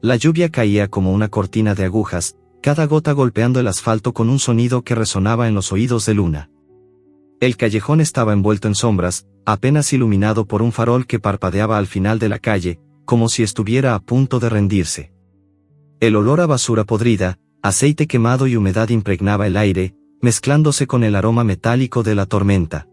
La lluvia caía como una cortina de agujas, cada gota golpeando el asfalto con un sonido que resonaba en los oídos de Luna. El callejón estaba envuelto en sombras, apenas iluminado por un farol que parpadeaba al final de la calle, como si estuviera a punto de rendirse. El olor a basura podrida, aceite quemado y humedad impregnaba el aire, mezclándose con el aroma metálico de la tormenta.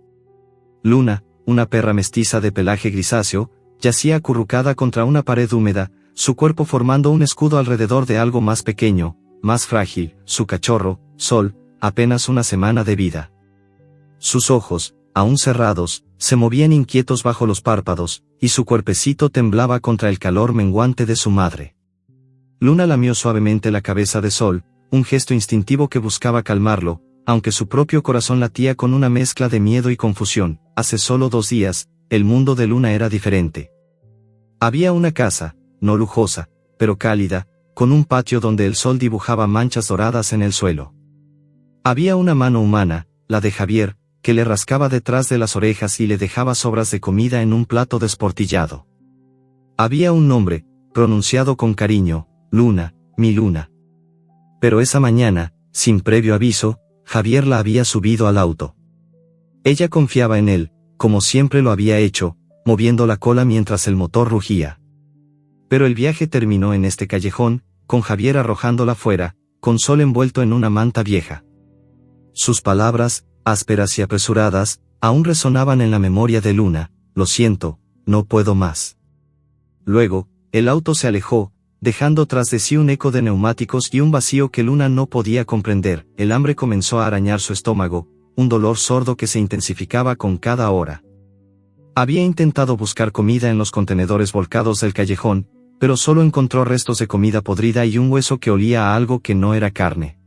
Luna, una perra mestiza de pelaje grisáceo, yacía acurrucada contra una pared húmeda, su cuerpo formando un escudo alrededor de algo más pequeño, más frágil, su cachorro, Sol, apenas una semana de vida. Sus ojos, aún cerrados, se movían inquietos bajo los párpados, y su cuerpecito temblaba contra el calor menguante de su madre. Luna lamió suavemente la cabeza de Sol, un gesto instintivo que buscaba calmarlo, aunque su propio corazón latía con una mezcla de miedo y confusión. Hace solo 2 días, el mundo de Luna era diferente. Había una casa, no lujosa, pero cálida, con un patio donde el sol dibujaba manchas doradas en el suelo. Había una mano humana, la de Javier, que le rascaba detrás de las orejas y le dejaba sobras de comida en un plato desportillado. Había un nombre, pronunciado con cariño, Luna, mi Luna. Pero esa mañana, sin previo aviso, Javier la había subido al auto. Ella confiaba en él, como siempre lo había hecho, moviendo la cola mientras el motor rugía. Pero el viaje terminó en este callejón, con Javier arrojándola fuera, con Sol envuelto en una manta vieja. Sus palabras, ásperas y apresuradas, aún resonaban en la memoria de Luna: lo siento, no puedo más. Luego, el auto se alejó, dejando tras de sí un eco de neumáticos y un vacío que Luna no podía comprender. El hambre comenzó a arañar su estómago, un dolor sordo que se intensificaba con cada hora. Había intentado buscar comida en los contenedores volcados del callejón, pero solo encontró restos de comida podrida y un hueso que olía a algo que no era carne.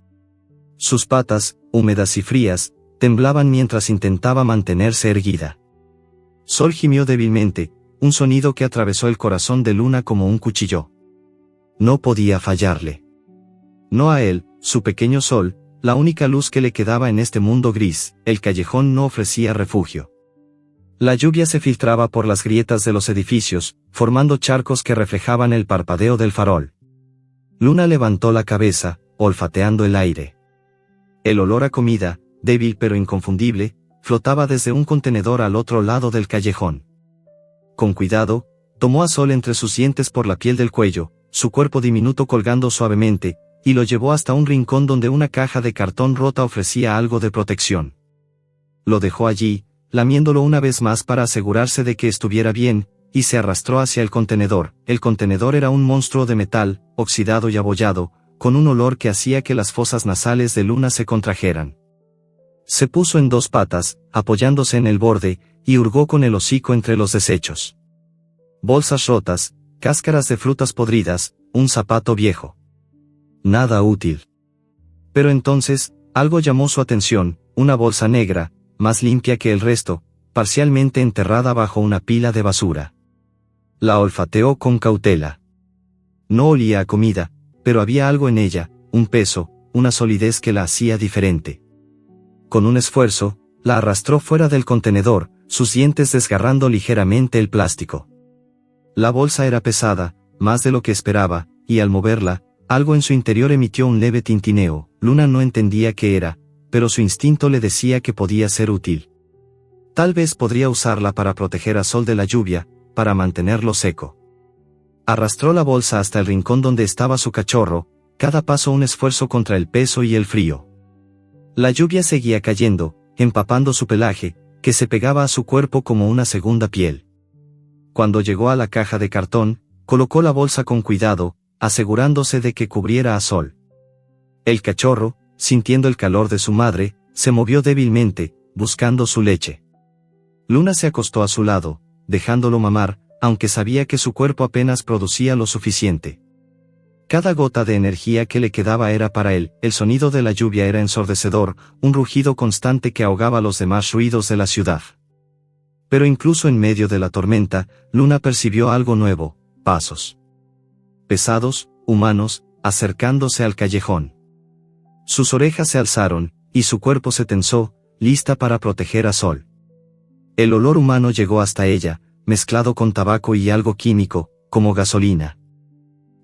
Sus patas, húmedas y frías, temblaban mientras intentaba mantenerse erguida. Sol gimió débilmente, un sonido que atravesó el corazón de Luna como un cuchillo. No podía fallarle. No a él, su pequeño Sol, la única luz que le quedaba en este mundo gris. El callejón no ofrecía refugio. La lluvia se filtraba por las grietas de los edificios, formando charcos que reflejaban el parpadeo del farol. Luna levantó la cabeza, olfateando el aire. El olor a comida, débil pero inconfundible, flotaba desde un contenedor al otro lado del callejón. Con cuidado, tomó a Sol entre sus dientes por la piel del cuello, su cuerpo diminuto colgando suavemente, y lo llevó hasta un rincón donde una caja de cartón rota ofrecía algo de protección. Lo dejó allí, lamiéndolo una vez más para asegurarse de que estuviera bien, y se arrastró hacia el contenedor. El contenedor era un monstruo de metal, oxidado y abollado, con un olor que hacía que las fosas nasales de Luna se contrajeran. Se puso en 2 patas, apoyándose en el borde, y hurgó con el hocico entre los desechos. Bolsas rotas, cáscaras de frutas podridas, un zapato viejo. Nada útil. Pero entonces, algo llamó su atención: una bolsa negra, más limpia que el resto, parcialmente enterrada bajo una pila de basura. La olfateó con cautela. No olía a comida, pero había algo en ella, un peso, una solidez que la hacía diferente. Con un esfuerzo, la arrastró fuera del contenedor, sus dientes desgarrando ligeramente el plástico. La bolsa era pesada, más de lo que esperaba, y al moverla, algo en su interior emitió un leve tintineo. Luna no entendía qué era, pero su instinto le decía que podía ser útil. Tal vez podría usarla para proteger a Sol de la lluvia, para mantenerlo seco. Arrastró la bolsa hasta el rincón donde estaba su cachorro, cada paso un esfuerzo contra el peso y el frío. La lluvia seguía cayendo, empapando su pelaje, que se pegaba a su cuerpo como una segunda piel. Cuando llegó a la caja de cartón, colocó la bolsa con cuidado, asegurándose de que cubriera a Sol. El cachorro, sintiendo el calor de su madre, se movió débilmente, buscando su leche. Luna se acostó a su lado, dejándolo mamar, aunque sabía que su cuerpo apenas producía lo suficiente. Cada gota de energía que le quedaba era para él. El sonido de la lluvia era ensordecedor, un rugido constante que ahogaba los demás ruidos de la ciudad. Pero incluso en medio de la tormenta, Luna percibió algo nuevo: pasos. Pesados, humanos, acercándose al callejón. Sus orejas se alzaron, y su cuerpo se tensó, lista para proteger a Sol. El olor humano llegó hasta ella, mezclado con tabaco y algo químico, como gasolina.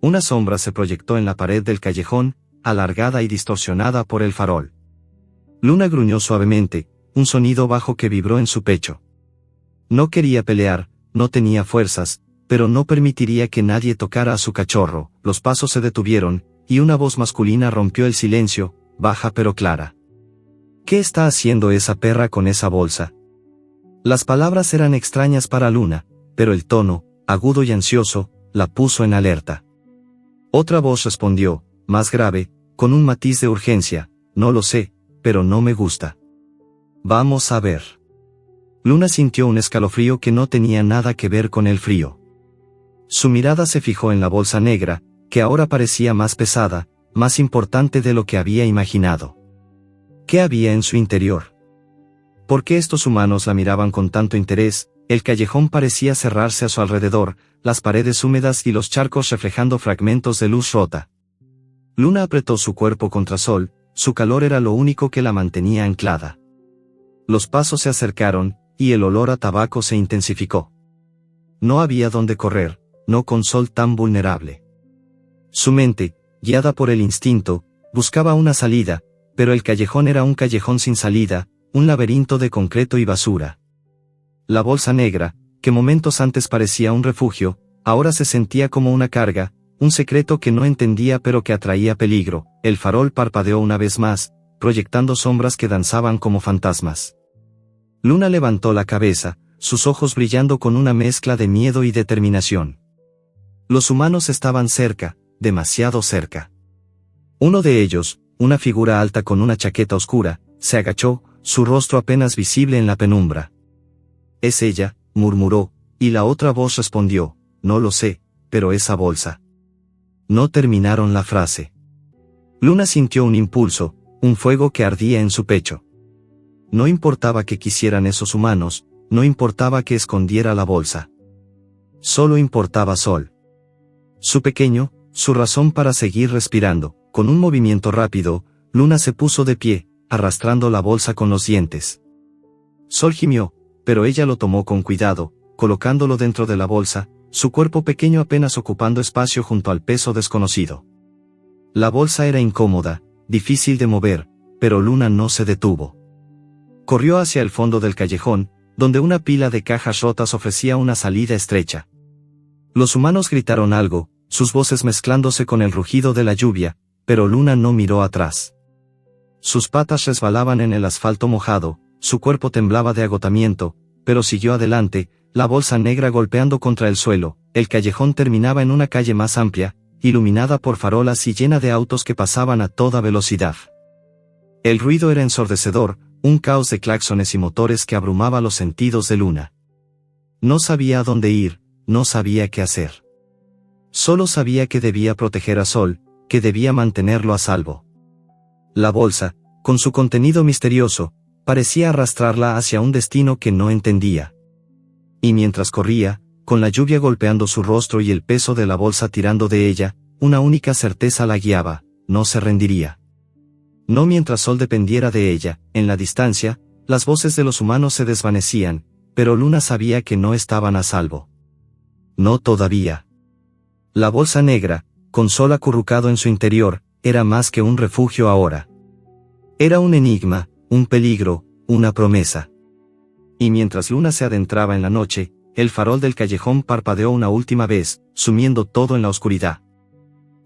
Una sombra se proyectó en la pared del callejón, alargada y distorsionada por el farol. Luna gruñó suavemente, un sonido bajo que vibró en su pecho. No quería pelear, no tenía fuerzas, pero no permitiría que nadie tocara a su cachorro. Los pasos se detuvieron, y una voz masculina rompió el silencio, baja pero clara. ¿Qué está haciendo esa perra con esa bolsa? Las palabras eran extrañas para Luna, pero el tono, agudo y ansioso, la puso en alerta. Otra voz respondió, más grave, con un matiz de urgencia, no lo sé, pero no me gusta. Vamos a ver. Luna sintió un escalofrío que no tenía nada que ver con el frío. Su mirada se fijó en la bolsa negra, que ahora parecía más pesada, más importante de lo que había imaginado. ¿Qué había en su interior? ¿Por qué estos humanos la miraban con tanto interés? El callejón parecía cerrarse a su alrededor, las paredes húmedas y los charcos reflejando fragmentos de luz rota. Luna apretó su cuerpo contra Sol, su calor era lo único que la mantenía anclada. Los pasos se acercaron, y el olor a tabaco se intensificó. No había dónde correr, no con Sol tan vulnerable. Su mente, guiada por el instinto, buscaba una salida, pero el callejón era un callejón sin salida, un laberinto de concreto y basura. La bolsa negra, que momentos antes parecía un refugio, ahora se sentía como una carga, un secreto que no entendía pero que atraía peligro. El farol parpadeó una vez más, proyectando sombras que danzaban como fantasmas. Luna levantó la cabeza, sus ojos brillando con una mezcla de miedo y determinación. Los humanos estaban cerca, demasiado cerca. Uno de ellos, una figura alta con una chaqueta oscura, se agachó, su rostro apenas visible en la penumbra. «Es ella», murmuró, y la otra voz respondió, «No lo sé, pero esa bolsa». No terminaron la frase. Luna sintió un impulso, un fuego que ardía en su pecho. No importaba que quisieran esos humanos, no importaba que escondiera la bolsa. Solo importaba Sol. Su pequeño, su razón para seguir respirando. Con un movimiento rápido, Luna se puso de pie, arrastrando la bolsa con los dientes. Sol gimió, pero ella lo tomó con cuidado, colocándolo dentro de la bolsa, su cuerpo pequeño apenas ocupando espacio junto al peso desconocido. La bolsa era incómoda, difícil de mover, pero Luna no se detuvo. Corrió hacia el fondo del callejón, donde una pila de cajas rotas ofrecía una salida estrecha. Los humanos gritaron algo, sus voces mezclándose con el rugido de la lluvia, pero Luna no miró atrás. Sus patas resbalaban en el asfalto mojado, su cuerpo temblaba de agotamiento, pero siguió adelante, la bolsa negra golpeando contra el suelo. El callejón terminaba en una calle más amplia, iluminada por farolas y llena de autos que pasaban a toda velocidad. El ruido era ensordecedor, un caos de claxones y motores que abrumaba los sentidos de Luna. No sabía a dónde ir, no sabía qué hacer. Solo sabía que debía proteger a Sol, que debía mantenerlo a salvo. La bolsa, con su contenido misterioso, parecía arrastrarla hacia un destino que no entendía. Y mientras corría, con la lluvia golpeando su rostro y el peso de la bolsa tirando de ella, una única certeza la guiaba: no se rendiría. No mientras Sol dependiera de ella. En la distancia, las voces de los humanos se desvanecían, pero Luna sabía que no estaban a salvo. No todavía. La bolsa negra, con Sol acurrucado en su interior, era más que un refugio ahora. Era un enigma, un peligro, una promesa. Y mientras Luna se adentraba en la noche, el farol del callejón parpadeó una última vez, sumiendo todo en la oscuridad.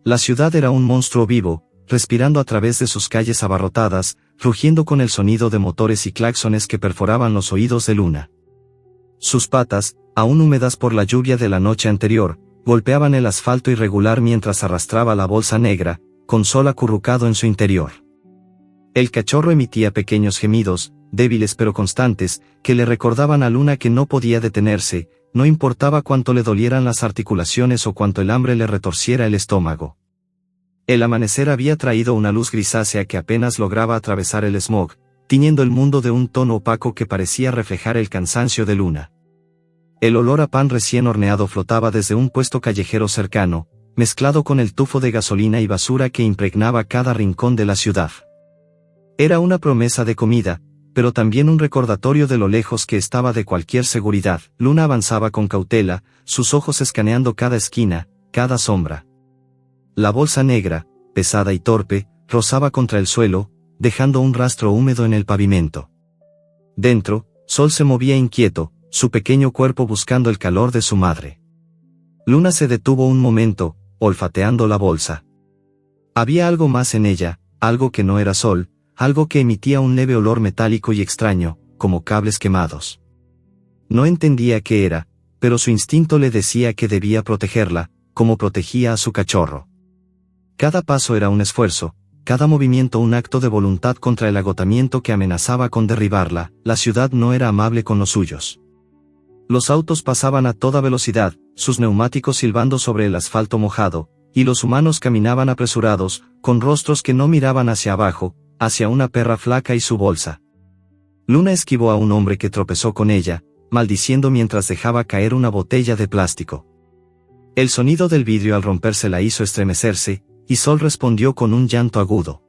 La ciudad era un monstruo vivo, respirando a través de sus calles abarrotadas, rugiendo con el sonido de motores y claxones que perforaban los oídos de Luna. Sus patas, aún húmedas por la lluvia de la noche anterior, golpeaban el asfalto irregular mientras arrastraba la bolsa negra, con Sol acurrucado en su interior. El cachorro emitía pequeños gemidos, débiles pero constantes, que le recordaban a Luna que no podía detenerse, no importaba cuánto le dolieran las articulaciones o cuánto el hambre le retorciera el estómago. El amanecer había traído una luz grisácea que apenas lograba atravesar el smog, tiñendo el mundo de un tono opaco que parecía reflejar el cansancio de Luna. El olor a pan recién horneado flotaba desde un puesto callejero cercano, mezclado con el tufo de gasolina y basura que impregnaba cada rincón de la ciudad. Era una promesa de comida, pero también un recordatorio de lo lejos que estaba de cualquier seguridad. Luna avanzaba con cautela, sus ojos escaneando cada esquina, cada sombra. La bolsa negra, pesada y torpe, rozaba contra el suelo, dejando un rastro húmedo en el pavimento. Dentro, Sol se movía inquieto, su pequeño cuerpo buscando el calor de su madre. Luna se detuvo un momento, olfateando la bolsa. Había algo más en ella, algo que no era Sol, algo que emitía un leve olor metálico y extraño, como cables quemados. No entendía qué era, pero su instinto le decía que debía protegerla, como protegía a su cachorro. Cada paso era un esfuerzo, cada movimiento un acto de voluntad contra el agotamiento que amenazaba con derribarla. La ciudad no era amable con los suyos. Los autos pasaban a toda velocidad, sus neumáticos silbando sobre el asfalto mojado, y los humanos caminaban apresurados, con rostros que no miraban hacia abajo, hacia una perra flaca y su bolsa. Luna esquivó a un hombre que tropezó con ella, maldiciendo mientras dejaba caer una botella de plástico. El sonido del vidrio al romperse la hizo estremecerse, y Sol respondió con un llanto agudo.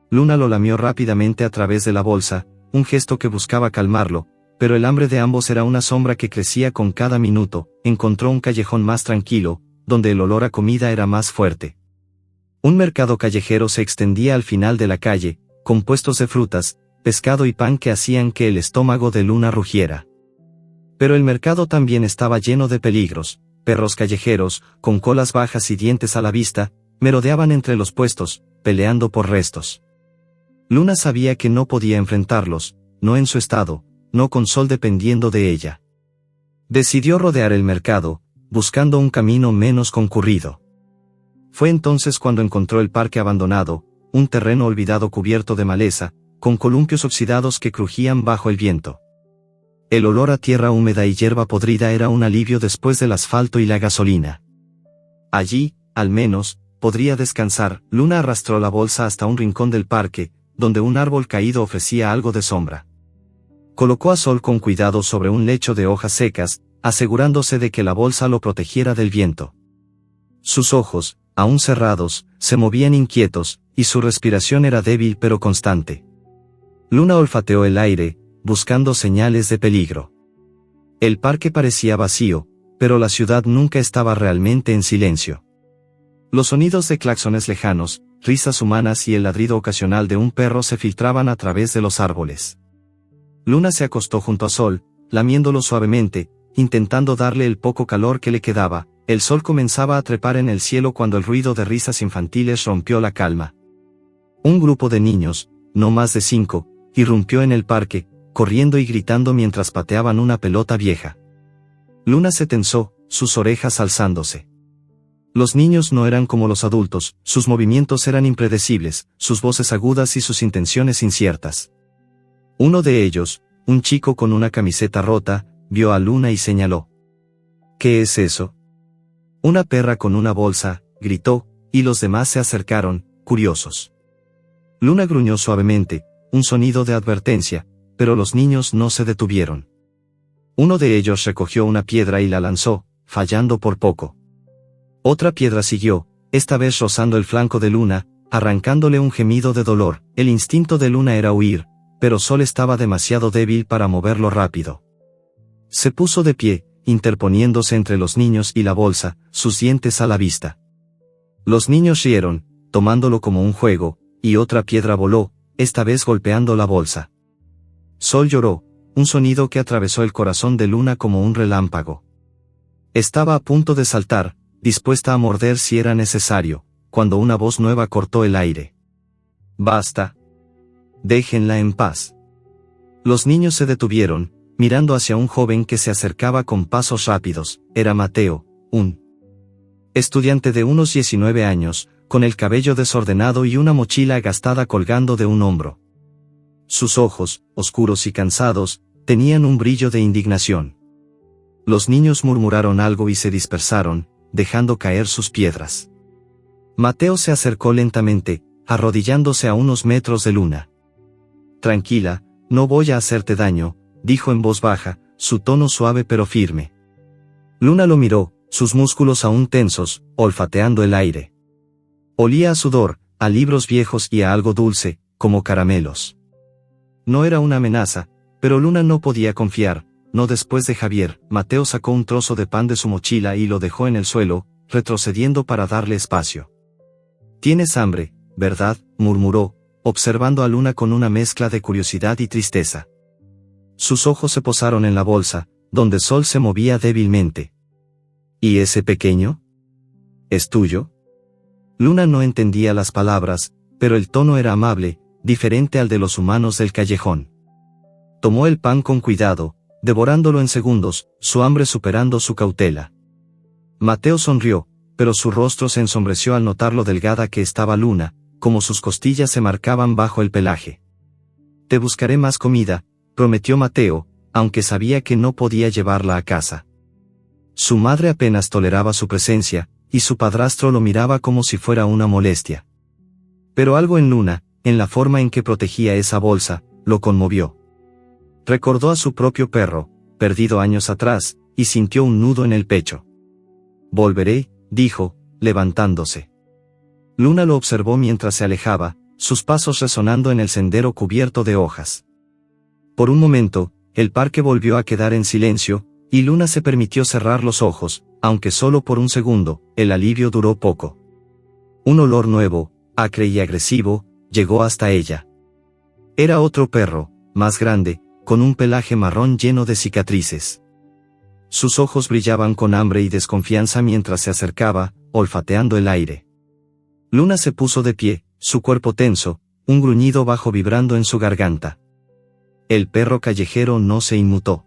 Luna lo lamió rápidamente a través de la bolsa, un gesto que buscaba calmarlo, pero el hambre de ambos era una sombra que crecía con cada minuto. Encontró un callejón más tranquilo, donde el olor a comida era más fuerte. Un mercado callejero se extendía al final de la calle, con puestos de frutas, pescado y pan que hacían que el estómago de Luna rugiera. Pero el mercado también estaba lleno de peligros. Perros callejeros, con colas bajas y dientes a la vista, merodeaban entre los puestos, peleando por restos. Luna sabía que no podía enfrentarlos, no en su estado, no con Sol dependiendo de ella. Decidió rodear el mercado, buscando un camino menos concurrido. Fue entonces cuando encontró el parque abandonado, un terreno olvidado cubierto de maleza, con columpios oxidados que crujían bajo el viento. El olor a tierra húmeda y hierba podrida era un alivio después del asfalto y la gasolina. Allí, al menos, podría descansar. Luna arrastró la bolsa hasta un rincón del parque, donde un árbol caído ofrecía algo de sombra. Colocó a Sol con cuidado sobre un lecho de hojas secas, asegurándose de que la bolsa lo protegiera del viento. Sus ojos, aún cerrados, se movían inquietos, y su respiración era débil pero constante. Luna olfateó el aire, buscando señales de peligro. El parque parecía vacío, pero la ciudad nunca estaba realmente en silencio. Los sonidos de claxones lejanos, risas humanas y el ladrido ocasional de un perro se filtraban a través de los árboles. Luna se acostó junto a Sol, lamiéndolo suavemente, intentando darle el poco calor que le quedaba. El sol comenzaba a trepar en el cielo cuando el ruido de risas infantiles rompió la calma. Un grupo de niños, no más de 5, irrumpió en el parque, corriendo y gritando mientras pateaban una pelota vieja. Luna se tensó, sus orejas alzándose. Los niños no eran como los adultos, sus movimientos eran impredecibles, sus voces agudas y sus intenciones inciertas. Uno de ellos, un chico con una camiseta rota, vio a Luna y señaló. ¿Qué es eso? Una perra con una bolsa, gritó, y los demás se acercaron, curiosos. Luna gruñó suavemente, un sonido de advertencia, pero los niños no se detuvieron. Uno de ellos recogió una piedra y la lanzó, fallando por poco. Otra piedra siguió, esta vez rozando el flanco de Luna, arrancándole un gemido de dolor. El instinto de Luna era huir, pero Sol estaba demasiado débil para moverlo rápido. Se puso de pie, interponiéndose entre los niños y la bolsa, sus dientes a la vista. Los niños rieron, tomándolo como un juego, y otra piedra voló, esta vez golpeando la bolsa. Sol lloró, un sonido que atravesó el corazón de Luna como un relámpago. Estaba a punto de saltar, dispuesta a morder si era necesario, cuando una voz nueva cortó el aire. «Basta. Déjenla en paz». Los niños se detuvieron, mirando hacia un joven que se acercaba con pasos rápidos. Era Mateo, un estudiante de unos 19 años, con el cabello desordenado y una mochila gastada colgando de un hombro. Sus ojos, oscuros y cansados, tenían un brillo de indignación. Los niños murmuraron algo y se dispersaron, dejando caer sus piedras. Mateo se acercó lentamente, arrodillándose a unos metros de Luna. «Tranquila, no voy a hacerte daño», dijo en voz baja, su tono suave pero firme. Luna lo miró, sus músculos aún tensos, olfateando el aire. Olía a sudor, a libros viejos y a algo dulce, como caramelos. No era una amenaza, pero Luna no podía confiar, no después de Javier. Mateo sacó un trozo de pan de su mochila y lo dejó en el suelo, retrocediendo para darle espacio. Tienes hambre, ¿verdad?, murmuró, observando a Luna con una mezcla de curiosidad y tristeza. Sus ojos se posaron en la bolsa, donde Sol se movía débilmente. ¿Y ese pequeño? ¿Es tuyo? Luna no entendía las palabras, pero el tono era amable, diferente al de los humanos del callejón. Tomó el pan con cuidado, devorándolo en segundos, su hambre superando su cautela. Mateo sonrió, pero su rostro se ensombreció al notar lo delgada que estaba Luna, como sus costillas se marcaban bajo el pelaje. Te buscaré más comida, prometió Mateo, aunque sabía que no podía llevarla a casa. Su madre apenas toleraba su presencia, y su padrastro lo miraba como si fuera una molestia. Pero algo en Luna, en la forma en que protegía esa bolsa, lo conmovió. Recordó a su propio perro, perdido años atrás, y sintió un nudo en el pecho. Volveré, dijo, levantándose. Luna lo observó mientras se alejaba, sus pasos resonando en el sendero cubierto de hojas. Por un momento, el parque volvió a quedar en silencio, y Luna se permitió cerrar los ojos, aunque solo por un segundo. El alivio duró poco. Un olor nuevo, acre y agresivo, llegó hasta ella. Era otro perro, más grande, con un pelaje marrón lleno de cicatrices. Sus ojos brillaban con hambre y desconfianza mientras se acercaba, olfateando el aire. Luna se puso de pie, su cuerpo tenso, un gruñido bajo vibrando en su garganta. El perro callejero no se inmutó.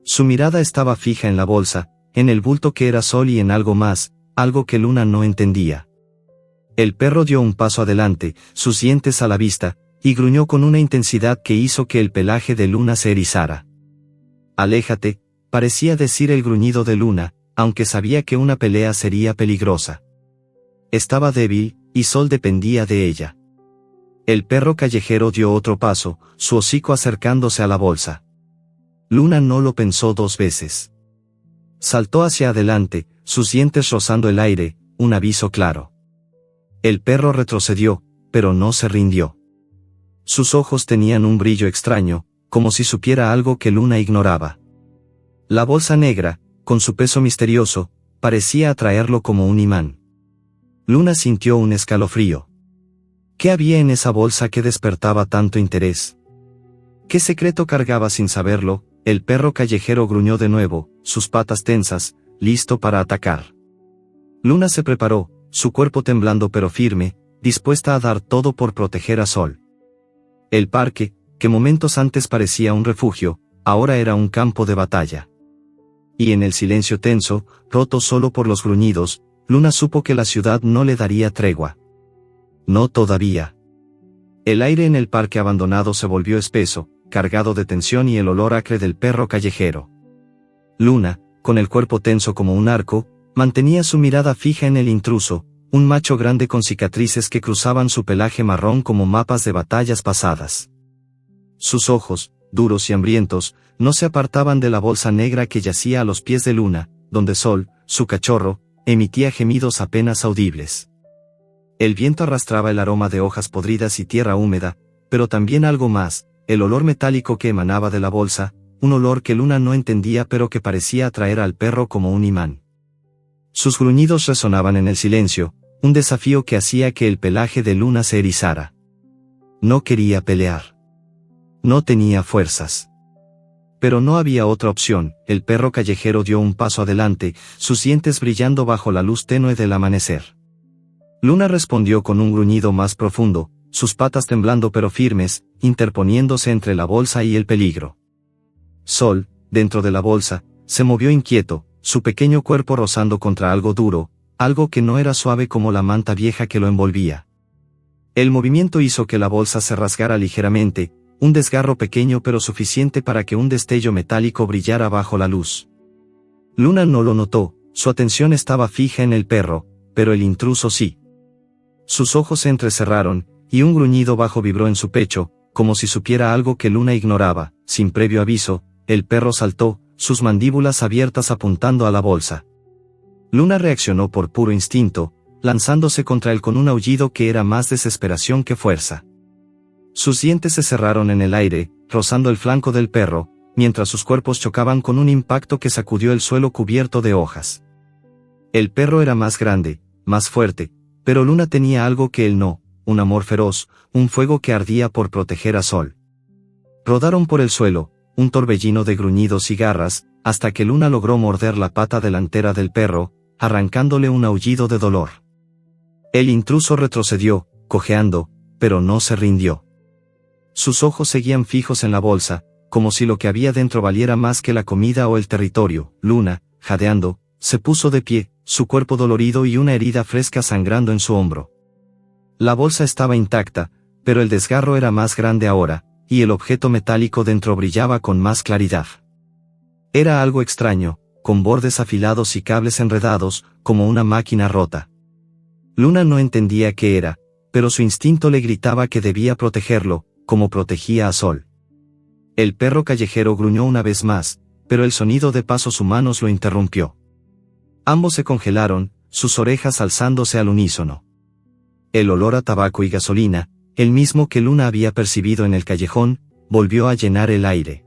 Su mirada estaba fija en la bolsa, en el bulto que era Sol y en algo más, algo que Luna no entendía. El perro dio un paso adelante, sus dientes a la vista, y gruñó con una intensidad que hizo que el pelaje de Luna se erizara. Aléjate, parecía decir el gruñido de Luna, aunque sabía que una pelea sería peligrosa. Estaba débil, y Sol dependía de ella. El perro callejero dio otro paso, su hocico acercándose a la bolsa. Luna no lo pensó dos veces. Saltó hacia adelante, sus dientes rozando el aire, un aviso claro. El perro retrocedió, pero no se rindió. Sus ojos tenían un brillo extraño, como si supiera algo que Luna ignoraba. La bolsa negra, con su peso misterioso, parecía atraerlo como un imán. Luna sintió un escalofrío. ¿Qué había en esa bolsa que despertaba tanto interés? ¿Qué secreto cargaba sin saberlo? El perro callejero gruñó de nuevo, sus patas tensas, listo para atacar. Luna se preparó, su cuerpo temblando pero firme, dispuesta a dar todo por proteger a Sol. El parque, que momentos antes parecía un refugio, ahora era un campo de batalla. Y en el silencio tenso, roto solo por los gruñidos, Luna supo que la ciudad no le daría tregua. No todavía. El aire en el parque abandonado se volvió espeso, cargado de tensión y el olor acre del perro callejero. Luna, con el cuerpo tenso como un arco, mantenía su mirada fija en el intruso, un macho grande con cicatrices que cruzaban su pelaje marrón como mapas de batallas pasadas. Sus ojos, duros y hambrientos, no se apartaban de la bolsa negra que yacía a los pies de Luna, donde Sol, su cachorro, emitía gemidos apenas audibles. El viento arrastraba el aroma de hojas podridas y tierra húmeda, pero también algo más, el olor metálico que emanaba de la bolsa, un olor que Luna no entendía pero que parecía atraer al perro como un imán. Sus gruñidos resonaban en el silencio, un desafío que hacía que el pelaje de Luna se erizara. No quería pelear. No tenía fuerzas. Pero no había otra opción. El perro callejero dio un paso adelante, sus dientes brillando bajo la luz tenue del amanecer. Luna respondió con un gruñido más profundo, sus patas temblando pero firmes, interponiéndose entre la bolsa y el peligro. Sol, dentro de la bolsa, se movió inquieto, su pequeño cuerpo rozando contra algo duro, algo que no era suave como la manta vieja que lo envolvía. El movimiento hizo que la bolsa se rasgara ligeramente, un desgarro pequeño pero suficiente para que un destello metálico brillara bajo la luz. Luna no lo notó, su atención estaba fija en el perro, pero el intruso sí. Sus ojos se entrecerraron, y un gruñido bajo vibró en su pecho, como si supiera algo que Luna ignoraba. Sin previo aviso, el perro saltó, sus mandíbulas abiertas apuntando a la bolsa. Luna reaccionó por puro instinto, lanzándose contra él con un aullido que era más desesperación que fuerza. Sus dientes se cerraron en el aire, rozando el flanco del perro, mientras sus cuerpos chocaban con un impacto que sacudió el suelo cubierto de hojas. El perro era más grande, más fuerte, Pero Luna tenía algo que él no, un amor feroz, un fuego que ardía por proteger a Sol. Rodaron por el suelo, un torbellino de gruñidos y garras, hasta que Luna logró morder la pata delantera del perro, arrancándole un aullido de dolor. El intruso retrocedió, cojeando, pero no se rindió. Sus ojos seguían fijos en la bolsa, como si lo que había dentro valiera más que la comida o el territorio. Luna, jadeando, se puso de pie, su cuerpo dolorido y una herida fresca sangrando en su hombro. La bolsa estaba intacta, pero el desgarro era más grande ahora, y el objeto metálico dentro brillaba con más claridad. Era algo extraño, con bordes afilados y cables enredados, como una máquina rota. Luna no entendía qué era, pero su instinto le gritaba que debía protegerlo, como protegía a Sol. El perro callejero gruñó una vez más, pero el sonido de pasos humanos lo interrumpió. Ambos se congelaron, sus orejas alzándose al unísono. El olor a tabaco y gasolina, el mismo que Luna había percibido en el callejón, volvió a llenar el aire.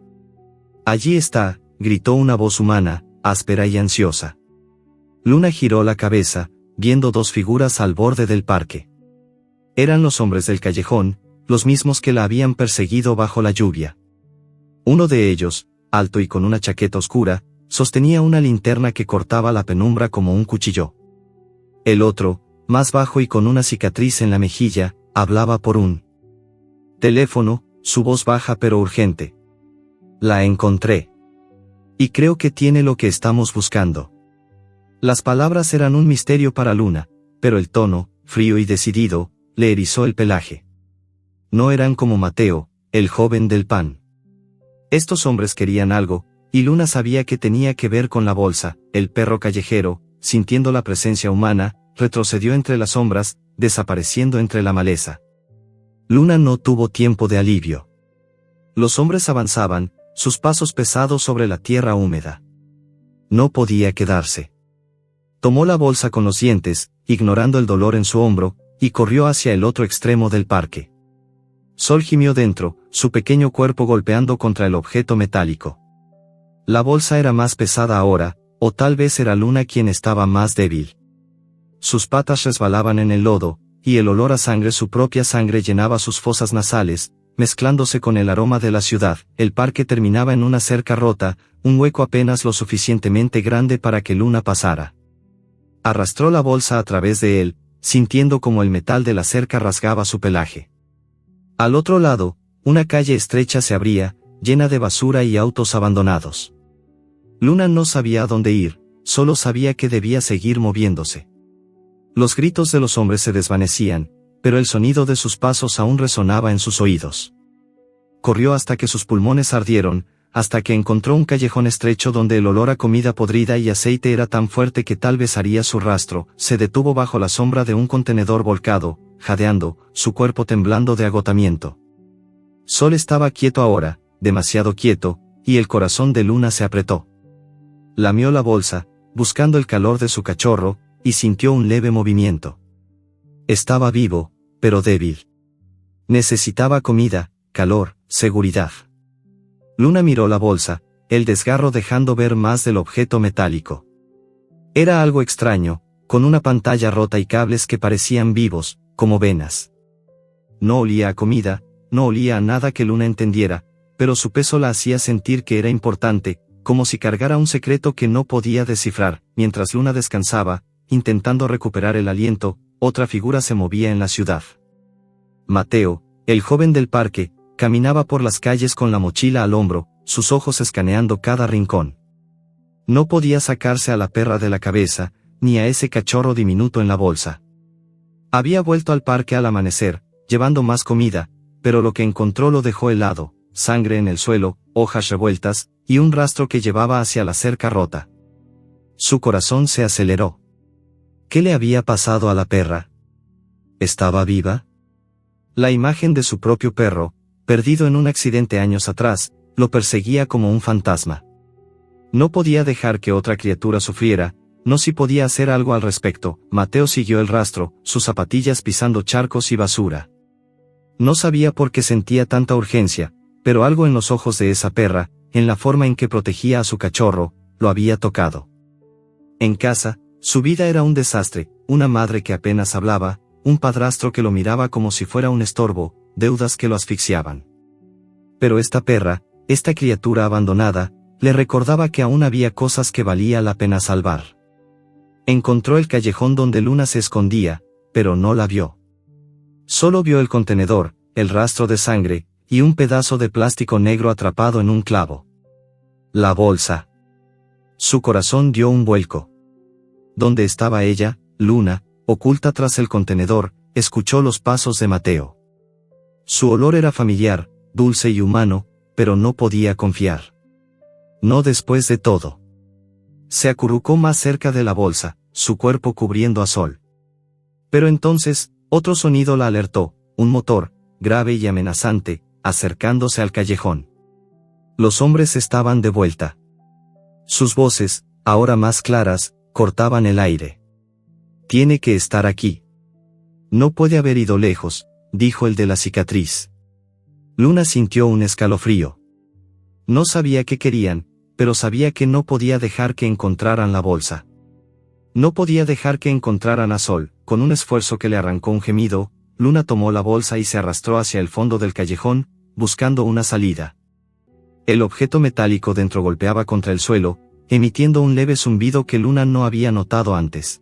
«Allí está», gritó una voz humana, áspera y ansiosa. Luna giró la cabeza, viendo dos figuras al borde del parque. Eran los hombres del callejón, los mismos que la habían perseguido bajo la lluvia. Uno de ellos, alto y con una chaqueta oscura, sostenía una linterna que cortaba la penumbra como un cuchillo. El otro, más bajo y con una cicatriz en la mejilla, hablaba por un teléfono, su voz baja pero urgente. «La encontré. Y creo que tiene lo que estamos buscando». Las palabras eran un misterio para Luna, pero el tono, frío y decidido, le erizó el pelaje. No eran como Mateo, el joven del pan. Estos hombres querían algo, y Luna sabía que tenía que ver con la bolsa. El perro callejero, sintiendo la presencia humana, retrocedió entre las sombras, desapareciendo entre la maleza. Luna no tuvo tiempo de alivio. Los hombres avanzaban, sus pasos pesados sobre la tierra húmeda. No podía quedarse. Tomó la bolsa con los dientes, ignorando el dolor en su hombro, y corrió hacia el otro extremo del parque. Sol gimió dentro, su pequeño cuerpo golpeando contra el objeto metálico. La bolsa era más pesada ahora, o tal vez era Luna quien estaba más débil. Sus patas resbalaban en el lodo, y el olor a sangre, su propia sangre, llenaba sus fosas nasales, mezclándose con el aroma de la ciudad. El parque terminaba en una cerca rota, un hueco apenas lo suficientemente grande para que Luna pasara. Arrastró la bolsa a través de él, sintiendo como el metal de la cerca rasgaba su pelaje. Al otro lado, una calle estrecha se abría, llena de basura y autos abandonados. Luna no sabía a dónde ir, solo sabía que debía seguir moviéndose. Los gritos de los hombres se desvanecían, pero el sonido de sus pasos aún resonaba en sus oídos. Corrió hasta que sus pulmones ardieron, hasta que encontró un callejón estrecho donde el olor a comida podrida y aceite era tan fuerte que tal vez haría su rastro. Se detuvo bajo la sombra de un contenedor volcado, jadeando, su cuerpo temblando de agotamiento. Sol estaba quieto ahora, demasiado quieto, y el corazón de Luna se apretó. Lamió la bolsa, buscando el calor de su cachorro, y sintió un leve movimiento. Estaba vivo, pero débil. Necesitaba comida, calor, seguridad. Luna miró la bolsa, el desgarro dejando ver más del objeto metálico. Era algo extraño, con una pantalla rota y cables que parecían vivos, como venas. No olía a comida, no olía a nada que Luna entendiera, pero su peso la hacía sentir que era importante, como si cargara un secreto que no podía descifrar. Mientras Luna descansaba, intentando recuperar el aliento, otra figura se movía en la ciudad. Mateo, el joven del parque, caminaba por las calles con la mochila al hombro, sus ojos escaneando cada rincón. No podía sacarse a la perra de la cabeza, ni a ese cachorro diminuto en la bolsa. Había vuelto al parque al amanecer, llevando más comida, pero lo que encontró lo dejó helado: sangre en el suelo, hojas revueltas, y un rastro que llevaba hacia la cerca rota. Su corazón se aceleró. ¿Qué le había pasado a la perra? ¿Estaba viva? La imagen de su propio perro, perdido en un accidente años atrás, lo perseguía como un fantasma. No podía dejar que otra criatura sufriera, no si podía hacer algo al respecto. Mateo siguió el rastro, sus zapatillas pisando charcos y basura. No sabía por qué sentía tanta urgencia, pero algo en los ojos de esa perra, en la forma en que protegía a su cachorro, lo había tocado. En casa, Su vida era un desastre, una madre que apenas hablaba, un padrastro que lo miraba como si fuera un estorbo, deudas que lo asfixiaban. Pero esta perra, esta criatura abandonada, le recordaba que aún había cosas que valía la pena salvar. Encontró el callejón donde Luna se escondía, pero no la vio. Solo vio el contenedor, el rastro de sangre, y un pedazo de plástico negro atrapado en un clavo. La bolsa. Su corazón dio un vuelco. Donde estaba ella, Luna, oculta tras el contenedor, escuchó los pasos de Mateo. Su olor era familiar, dulce y humano, pero no podía confiar. No después de todo. Se acurrucó más cerca de la bolsa, su cuerpo cubriendo a Sol. Pero entonces, otro sonido la alertó, un motor, grave y amenazante, acercándose al callejón. Los hombres estaban de vuelta. Sus voces, ahora más claras, cortaban el aire. Tiene que estar aquí. No puede haber ido lejos, dijo el de la cicatriz. Luna sintió un escalofrío. No sabía qué querían, pero sabía que no podía dejar que encontraran la bolsa. No podía dejar que encontraran a Sol. Con un esfuerzo que le arrancó un gemido, Luna tomó la bolsa y se arrastró hacia el fondo del callejón, buscando una salida. El objeto metálico dentro golpeaba contra el suelo, emitiendo un leve zumbido que Luna no había notado antes.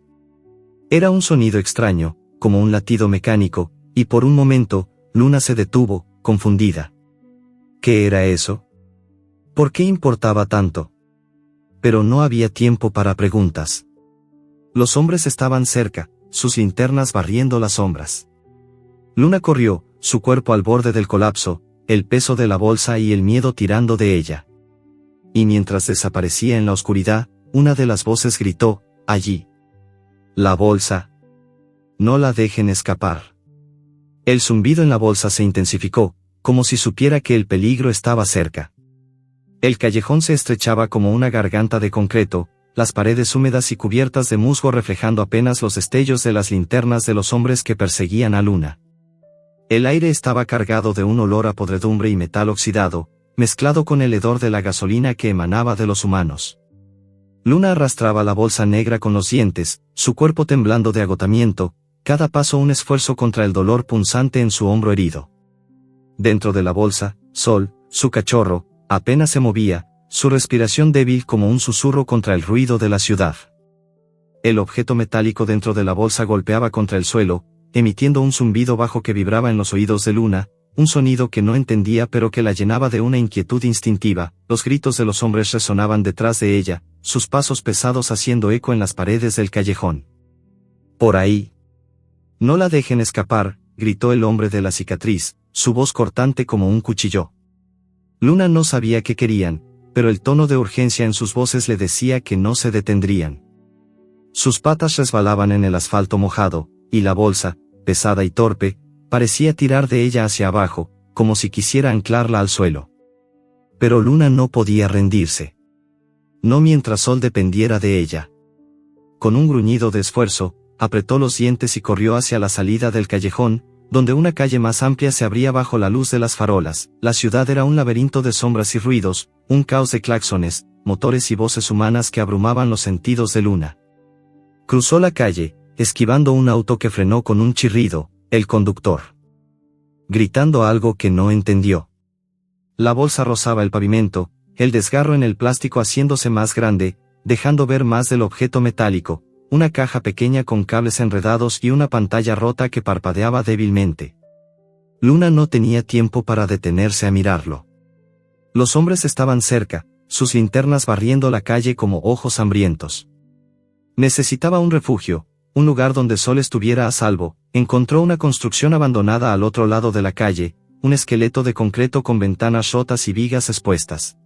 Era un sonido extraño, como un latido mecánico, y por un momento, Luna se detuvo, confundida. ¿Qué era eso? ¿Por qué importaba tanto? Pero no había tiempo para preguntas. Los hombres estaban cerca, sus linternas barriendo las sombras. Luna corrió, su cuerpo al borde del colapso, el peso de la bolsa y el miedo tirando de ella. Y mientras desaparecía en la oscuridad, una de las voces gritó, allí. La bolsa. No la dejen escapar. El zumbido en la bolsa se intensificó, como si supiera que el peligro estaba cerca. El callejón se estrechaba como una garganta de concreto, las paredes húmedas y cubiertas de musgo reflejando apenas los destellos de las linternas de los hombres que perseguían a Luna. El aire estaba cargado de un olor a podredumbre y metal oxidado, mezclado con el hedor de la gasolina que emanaba de los humanos. Luna arrastraba la bolsa negra con los dientes, su cuerpo temblando de agotamiento, cada paso un esfuerzo contra el dolor punzante en su hombro herido. Dentro de la bolsa, Sol, su cachorro, apenas se movía, su respiración débil como un susurro contra el ruido de la ciudad. El objeto metálico dentro de la bolsa golpeaba contra el suelo, emitiendo un zumbido bajo que vibraba en los oídos de Luna, un sonido que no entendía pero que la llenaba de una inquietud instintiva. Los gritos de los hombres resonaban detrás de ella, sus pasos pesados haciendo eco en las paredes del callejón. Por ahí. No la dejen escapar, gritó el hombre de la cicatriz, su voz cortante como un cuchillo. Luna no sabía qué querían, pero el tono de urgencia en sus voces le decía que no se detendrían. Sus patas resbalaban en el asfalto mojado, y la bolsa, pesada y torpe, parecía tirar de ella hacia abajo, como si quisiera anclarla al suelo. Pero Luna no podía rendirse. No mientras Sol dependiera de ella. Con un gruñido de esfuerzo, apretó los dientes y corrió hacia la salida del callejón, donde una calle más amplia se abría bajo la luz de las farolas. La ciudad era un laberinto de sombras y ruidos, un caos de claxones, motores y voces humanas que abrumaban los sentidos de Luna. Cruzó la calle, esquivando un auto que frenó con un chirrido, el conductor. Gritando algo que no entendió. La bolsa rozaba el pavimento, el desgarro en el plástico haciéndose más grande, dejando ver más del objeto metálico, una caja pequeña con cables enredados y una pantalla rota que parpadeaba débilmente. Luna no tenía tiempo para detenerse a mirarlo. Los hombres estaban cerca, sus linternas barriendo la calle como ojos hambrientos. Necesitaba un refugio, un lugar donde Sol estuviera a salvo. Encontró una construcción abandonada al otro lado de la calle, un esqueleto de concreto con ventanas rotas y vigas expuestas.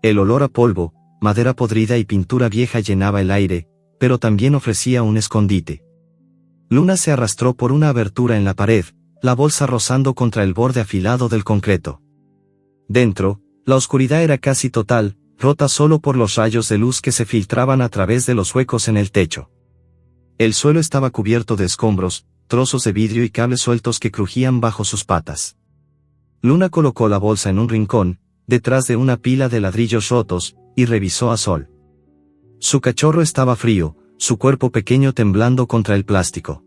El olor a polvo, madera podrida y pintura vieja llenaba el aire, pero también ofrecía un escondite. Luna se arrastró por una abertura en la pared, la bolsa rozando contra el borde afilado del concreto. Dentro, la oscuridad era casi total, rota solo por los rayos de luz que se filtraban a través de los huecos en el techo. El suelo estaba cubierto de escombros, trozos de vidrio y cables sueltos que crujían bajo sus patas. Luna colocó la bolsa en un rincón, detrás de una pila de ladrillos rotos, y revisó a Sol. Su cachorro estaba frío, su cuerpo pequeño temblando contra el plástico.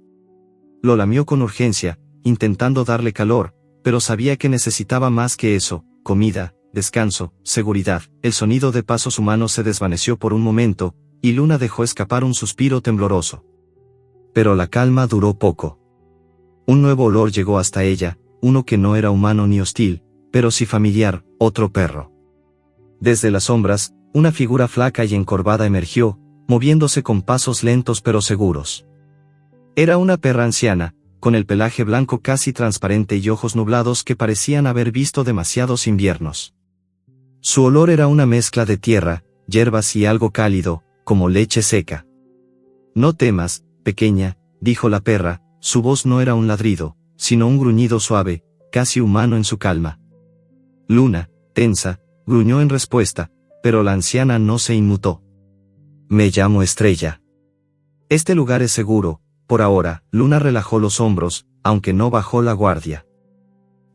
Lo lamió con urgencia, intentando darle calor, pero sabía que necesitaba más que eso: comida, descanso, seguridad. El sonido de pasos humanos se desvaneció por un momento, y Luna dejó escapar un suspiro tembloroso. Pero la calma duró poco. Un nuevo olor llegó hasta ella, uno que no era humano ni hostil, pero sí familiar: otro perro. Desde las sombras, una figura flaca y encorvada emergió, moviéndose con pasos lentos pero seguros. Era una perra anciana, con el pelaje blanco casi transparente y ojos nublados que parecían haber visto demasiados inviernos. Su olor era una mezcla de tierra, hierbas y algo cálido, como leche seca. «No temas, pequeña», dijo la perra. Su voz no era un ladrido, sino un gruñido suave, casi humano en su calma. Luna, tensa, gruñó en respuesta, pero la anciana no se inmutó. «Me llamo Estrella. Este lugar es seguro, por ahora». Luna relajó los hombros, aunque no bajó la guardia.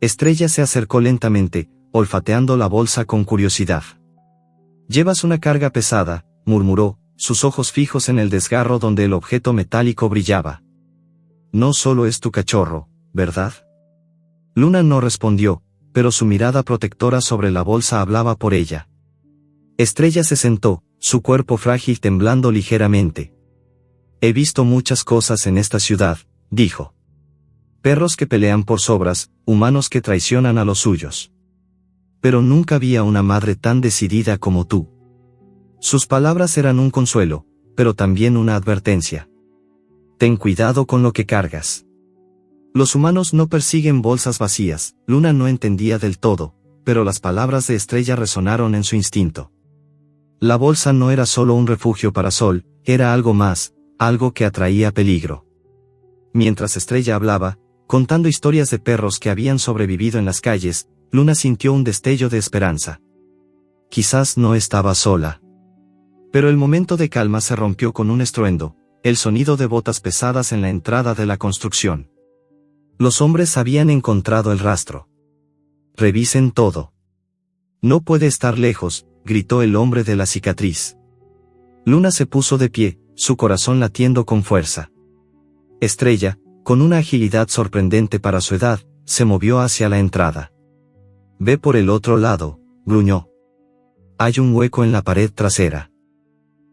Estrella se acercó lentamente, olfateando la bolsa con curiosidad. «Llevas una carga pesada», murmuró, sus ojos fijos en el desgarro donde el objeto metálico brillaba. «No solo es tu cachorro, ¿verdad?». Luna no respondió, pero su mirada protectora sobre la bolsa hablaba por ella. Estrella se sentó, su cuerpo frágil temblando ligeramente. «He visto muchas cosas en esta ciudad», dijo. «Perros que pelean por sobras, humanos que traicionan a los suyos. Pero nunca vi a una madre tan decidida como tú». Sus palabras eran un consuelo, pero también una advertencia. «Ten cuidado con lo que cargas. Los humanos no persiguen bolsas vacías». Luna no entendía del todo, pero las palabras de Estrella resonaron en su instinto. La bolsa no era solo un refugio para Sol, era algo más, algo que atraía peligro. Mientras Estrella hablaba, contando historias de perros que habían sobrevivido en las calles, Luna sintió un destello de esperanza. Quizás no estaba sola. Pero el momento de calma se rompió con un estruendo, el sonido de botas pesadas en la entrada de la construcción. Los hombres habían encontrado el rastro. «Revisen todo». «No puede estar lejos», gritó el hombre de la cicatriz. Luna se puso de pie, su corazón latiendo con fuerza. Estrella, con una agilidad sorprendente para su edad, se movió hacia la entrada. «Ve por el otro lado», gruñó. «Hay un hueco en la pared trasera.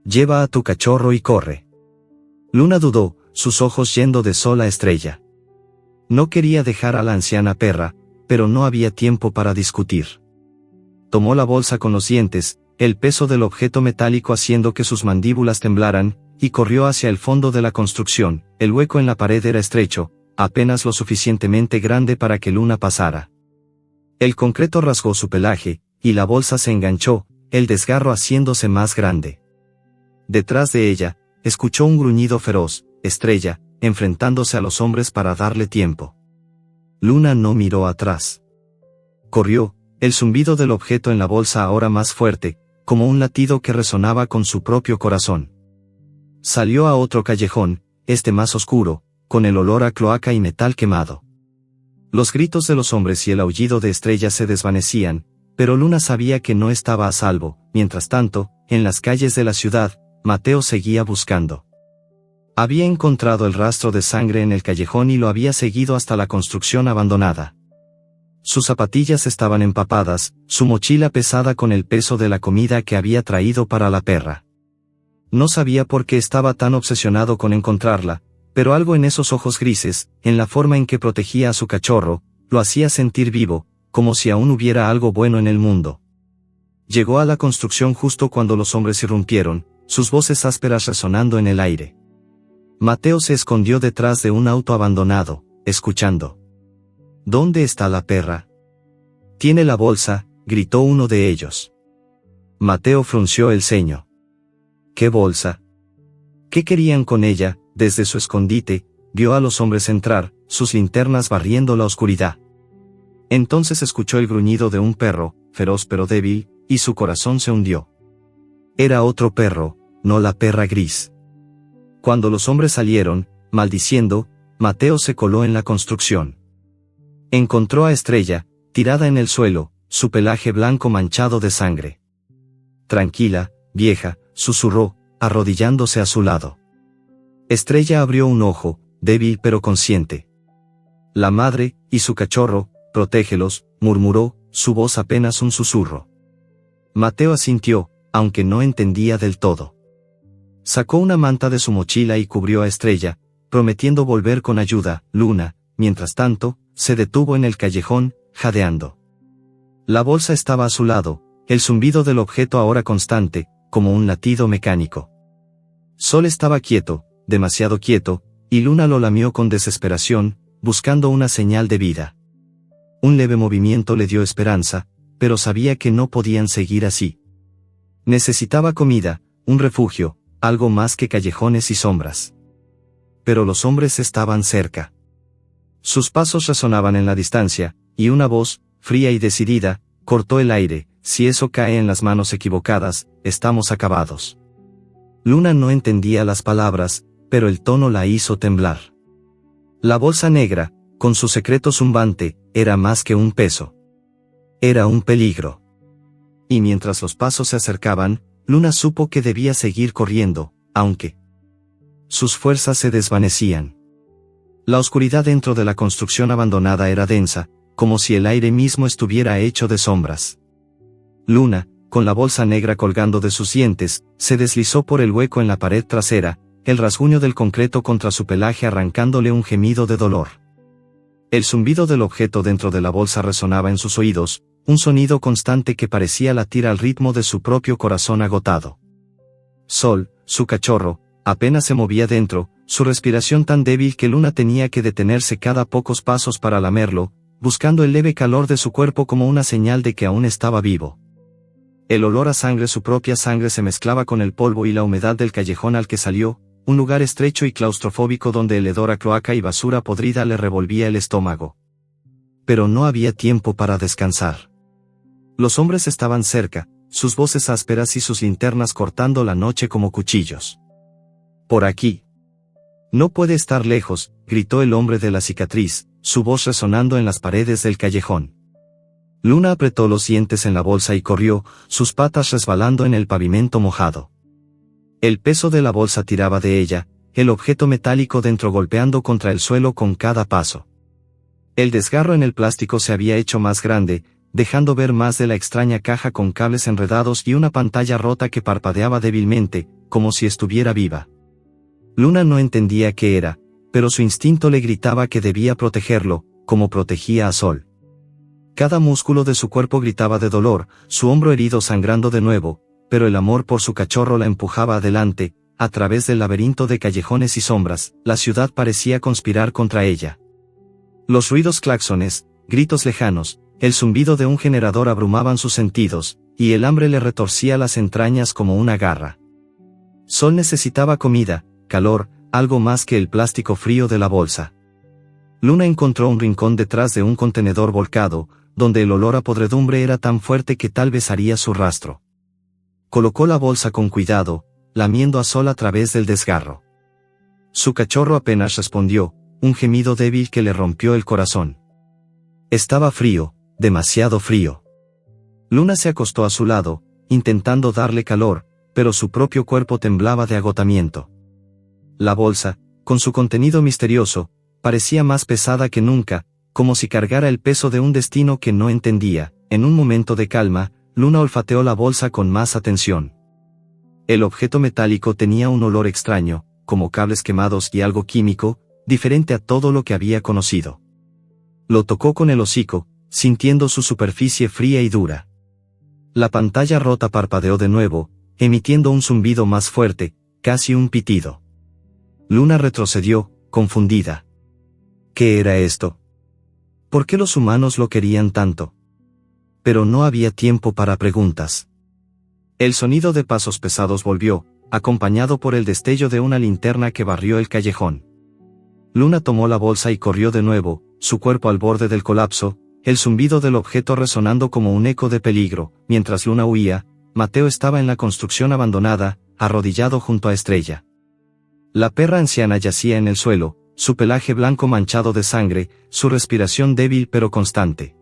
Lleva a tu cachorro y corre». Luna dudó, sus ojos yendo de Sol a Estrella. No quería dejar a la anciana perra, pero no había tiempo para discutir. Tomó la bolsa con los dientes, el peso del objeto metálico haciendo que sus mandíbulas temblaran, y corrió hacia el fondo de la construcción. El hueco en la pared era estrecho, apenas lo suficientemente grande para que Luna pasara. El concreto rasgó su pelaje, y la bolsa se enganchó, el desgarro haciéndose más grande. Detrás de ella, escuchó un gruñido feroz: Estrella, enfrentándose a los hombres para darle tiempo. Luna no miró atrás. Corrió, el zumbido del objeto en la bolsa ahora más fuerte, como un latido que resonaba con su propio corazón. Salió a otro callejón, este más oscuro, con el olor a cloaca y metal quemado. Los gritos de los hombres y el aullido de Estrella se desvanecían, pero Luna sabía que no estaba a salvo. Mientras tanto, en las calles de la ciudad, Mateo seguía buscando. Había encontrado el rastro de sangre en el callejón y lo había seguido hasta la construcción abandonada. Sus zapatillas estaban empapadas, su mochila pesada con el peso de la comida que había traído para la perra. No sabía por qué estaba tan obsesionado con encontrarla, pero algo en esos ojos grises, en la forma en que protegía a su cachorro, lo hacía sentir vivo, como si aún hubiera algo bueno en el mundo. Llegó a la construcción justo cuando los hombres irrumpieron, sus voces ásperas resonando en el aire. Mateo se escondió detrás de un auto abandonado, escuchando. «¿Dónde está la perra?». «Tiene la bolsa», gritó uno de ellos. Mateo frunció el ceño. «¿Qué bolsa? ¿Qué querían con ella?». Desde su escondite, vio a los hombres entrar, sus linternas barriendo la oscuridad. Entonces escuchó el gruñido de un perro, feroz pero débil, y su corazón se hundió. Era otro perro, no la perra gris. Cuando los hombres salieron, maldiciendo, Mateo se coló en la construcción. Encontró a Estrella, tirada en el suelo, su pelaje blanco manchado de sangre. «Tranquila, vieja», susurró, arrodillándose a su lado. Estrella abrió un ojo, débil pero consciente. La madre, y su cachorro, protégelos, murmuró, su voz apenas un susurro. Mateo asintió, aunque no entendía del todo. Sacó una manta de su mochila y cubrió a Estrella, prometiendo volver con ayuda. Luna, mientras tanto, se detuvo en el callejón, jadeando. La bolsa estaba a su lado, el zumbido del objeto ahora constante, como un latido mecánico. Sol estaba quieto, demasiado quieto, y Luna lo lamió con desesperación, buscando una señal de vida. Un leve movimiento le dio esperanza, pero sabía que no podían seguir así. Necesitaba comida, un refugio, algo más que callejones y sombras. Pero los hombres estaban cerca. Sus pasos resonaban en la distancia, y una voz, fría y decidida, cortó el aire: si eso cae en las manos equivocadas, estamos acabados. Luna no entendía las palabras, pero el tono la hizo temblar. La bolsa negra, con su secreto zumbante, era más que un peso. Era un peligro. Y mientras los pasos se acercaban, Luna supo que debía seguir corriendo, aunque sus fuerzas se desvanecían. La oscuridad dentro de la construcción abandonada era densa, como si el aire mismo estuviera hecho de sombras. Luna, con la bolsa negra colgando de sus dientes, se deslizó por el hueco en la pared trasera, el rasguño del concreto contra su pelaje arrancándole un gemido de dolor. El zumbido del objeto dentro de la bolsa resonaba en sus oídos, un sonido constante que parecía latir al ritmo de su propio corazón agotado. Sol, su cachorro, apenas se movía dentro, su respiración tan débil que Luna tenía que detenerse cada pocos pasos para lamerlo, buscando el leve calor de su cuerpo como una señal de que aún estaba vivo. El olor a sangre, su propia sangre, se mezclaba con el polvo y la humedad del callejón al que salió, un lugar estrecho y claustrofóbico donde el hedor a cloaca y basura podrida le revolvía el estómago. Pero no había tiempo para descansar. Los hombres estaban cerca, sus voces ásperas y sus linternas cortando la noche como cuchillos. Por aquí. No puede estar lejos, gritó el hombre de la cicatriz, su voz resonando en las paredes del callejón. Luna apretó los dientes en la bolsa y corrió, sus patas resbalando en el pavimento mojado. El peso de la bolsa tiraba de ella, el objeto metálico dentro golpeando contra el suelo con cada paso. El desgarro en el plástico se había hecho más grande, dejando ver más de la extraña caja con cables enredados y una pantalla rota que parpadeaba débilmente, como si estuviera viva. Luna no entendía qué era, pero su instinto le gritaba que debía protegerlo, como protegía a Sol. Cada músculo de su cuerpo gritaba de dolor, su hombro herido sangrando de nuevo, pero el amor por su cachorro la empujaba adelante, a través del laberinto de callejones y sombras. La ciudad parecía conspirar contra ella. Los ruidos, claxones, gritos lejanos, el zumbido de un generador abrumaban sus sentidos, y el hambre le retorcía las entrañas como una garra. Sol necesitaba comida, calor, algo más que el plástico frío de la bolsa. Luna encontró un rincón detrás de un contenedor volcado, donde el olor a podredumbre era tan fuerte que tal vez haría su rastro. Colocó la bolsa con cuidado, lamiendo a Sol a través del desgarro. Su cachorro apenas respondió, un gemido débil que le rompió el corazón. Estaba frío, demasiado frío. Luna se acostó a su lado, intentando darle calor, pero su propio cuerpo temblaba de agotamiento. La bolsa, con su contenido misterioso, parecía más pesada que nunca, como si cargara el peso de un destino que no entendía. En un momento de calma, Luna olfateó la bolsa con más atención. El objeto metálico tenía un olor extraño, como cables quemados y algo químico, diferente a todo lo que había conocido. Lo tocó con el hocico, sintiendo su superficie fría y dura. La pantalla rota parpadeó de nuevo, emitiendo un zumbido más fuerte, casi un pitido. Luna retrocedió, confundida. ¿Qué era esto? ¿Por qué los humanos lo querían tanto? Pero no había tiempo para preguntas. El sonido de pasos pesados volvió, acompañado por el destello de una linterna que barrió el callejón. Luna tomó la bolsa y corrió de nuevo, su cuerpo al borde del colapso, el zumbido del objeto resonando como un eco de peligro. Mientras Luna huía, Mateo estaba en la construcción abandonada, arrodillado junto a Estrella. La perra anciana yacía en el suelo, su pelaje blanco manchado de sangre, su respiración débil pero constante.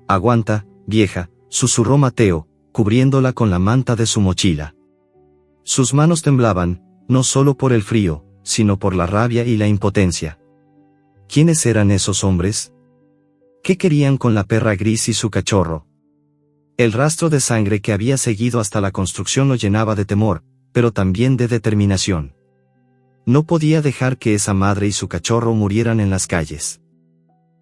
«Aguanta, vieja», susurró Mateo, cubriéndola con la manta de su mochila. Sus manos temblaban, no solo por el frío, sino por la rabia y la impotencia. ¿Quiénes eran esos hombres? ¿Qué querían con la perra gris y su cachorro? El rastro de sangre que había seguido hasta la construcción lo llenaba de temor, pero también de determinación. No podía dejar que esa madre y su cachorro murieran en las calles.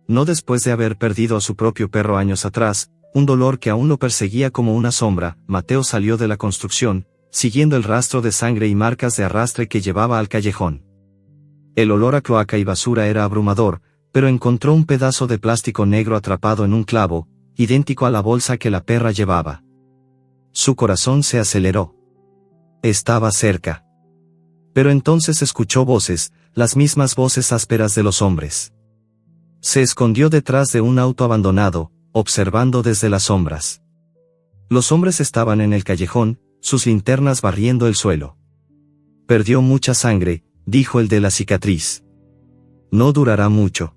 No después de haber perdido a su propio perro años atrás, un dolor que aún lo perseguía como una sombra. Mateo salió de la construcción, siguiendo el rastro de sangre y marcas de arrastre que llevaba al callejón. El olor a cloaca y basura era abrumador, pero encontró un pedazo de plástico negro atrapado en un clavo, idéntico a la bolsa que la perra llevaba. Su corazón se aceleró. Estaba cerca. Pero entonces escuchó voces, las mismas voces ásperas de los hombres. Se escondió detrás de un auto abandonado, observando desde las sombras. Los hombres estaban en el callejón, sus linternas barriendo el suelo. Perdió mucha sangre, dijo el de la cicatriz. No durará mucho.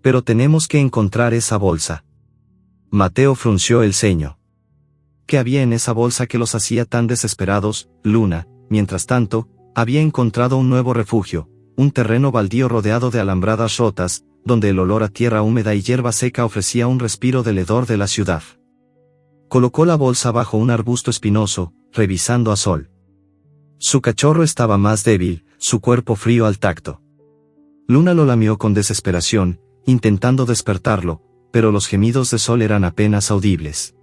Pero tenemos que encontrar esa bolsa. Mateo frunció el ceño. ¿Qué había en esa bolsa que los hacía tan desesperados? Luna, mientras tanto, había encontrado un nuevo refugio, un terreno baldío rodeado de alambradas rotas, donde el olor a tierra húmeda y hierba seca ofrecía un respiro del hedor de la ciudad. Colocó la bolsa bajo un arbusto espinoso, revisando a sol. Su cachorro estaba más débil, su cuerpo frío al tacto. Luna lo lamió con desesperación, intentando despertarlo, pero los gemidos de Sol eran apenas audibles.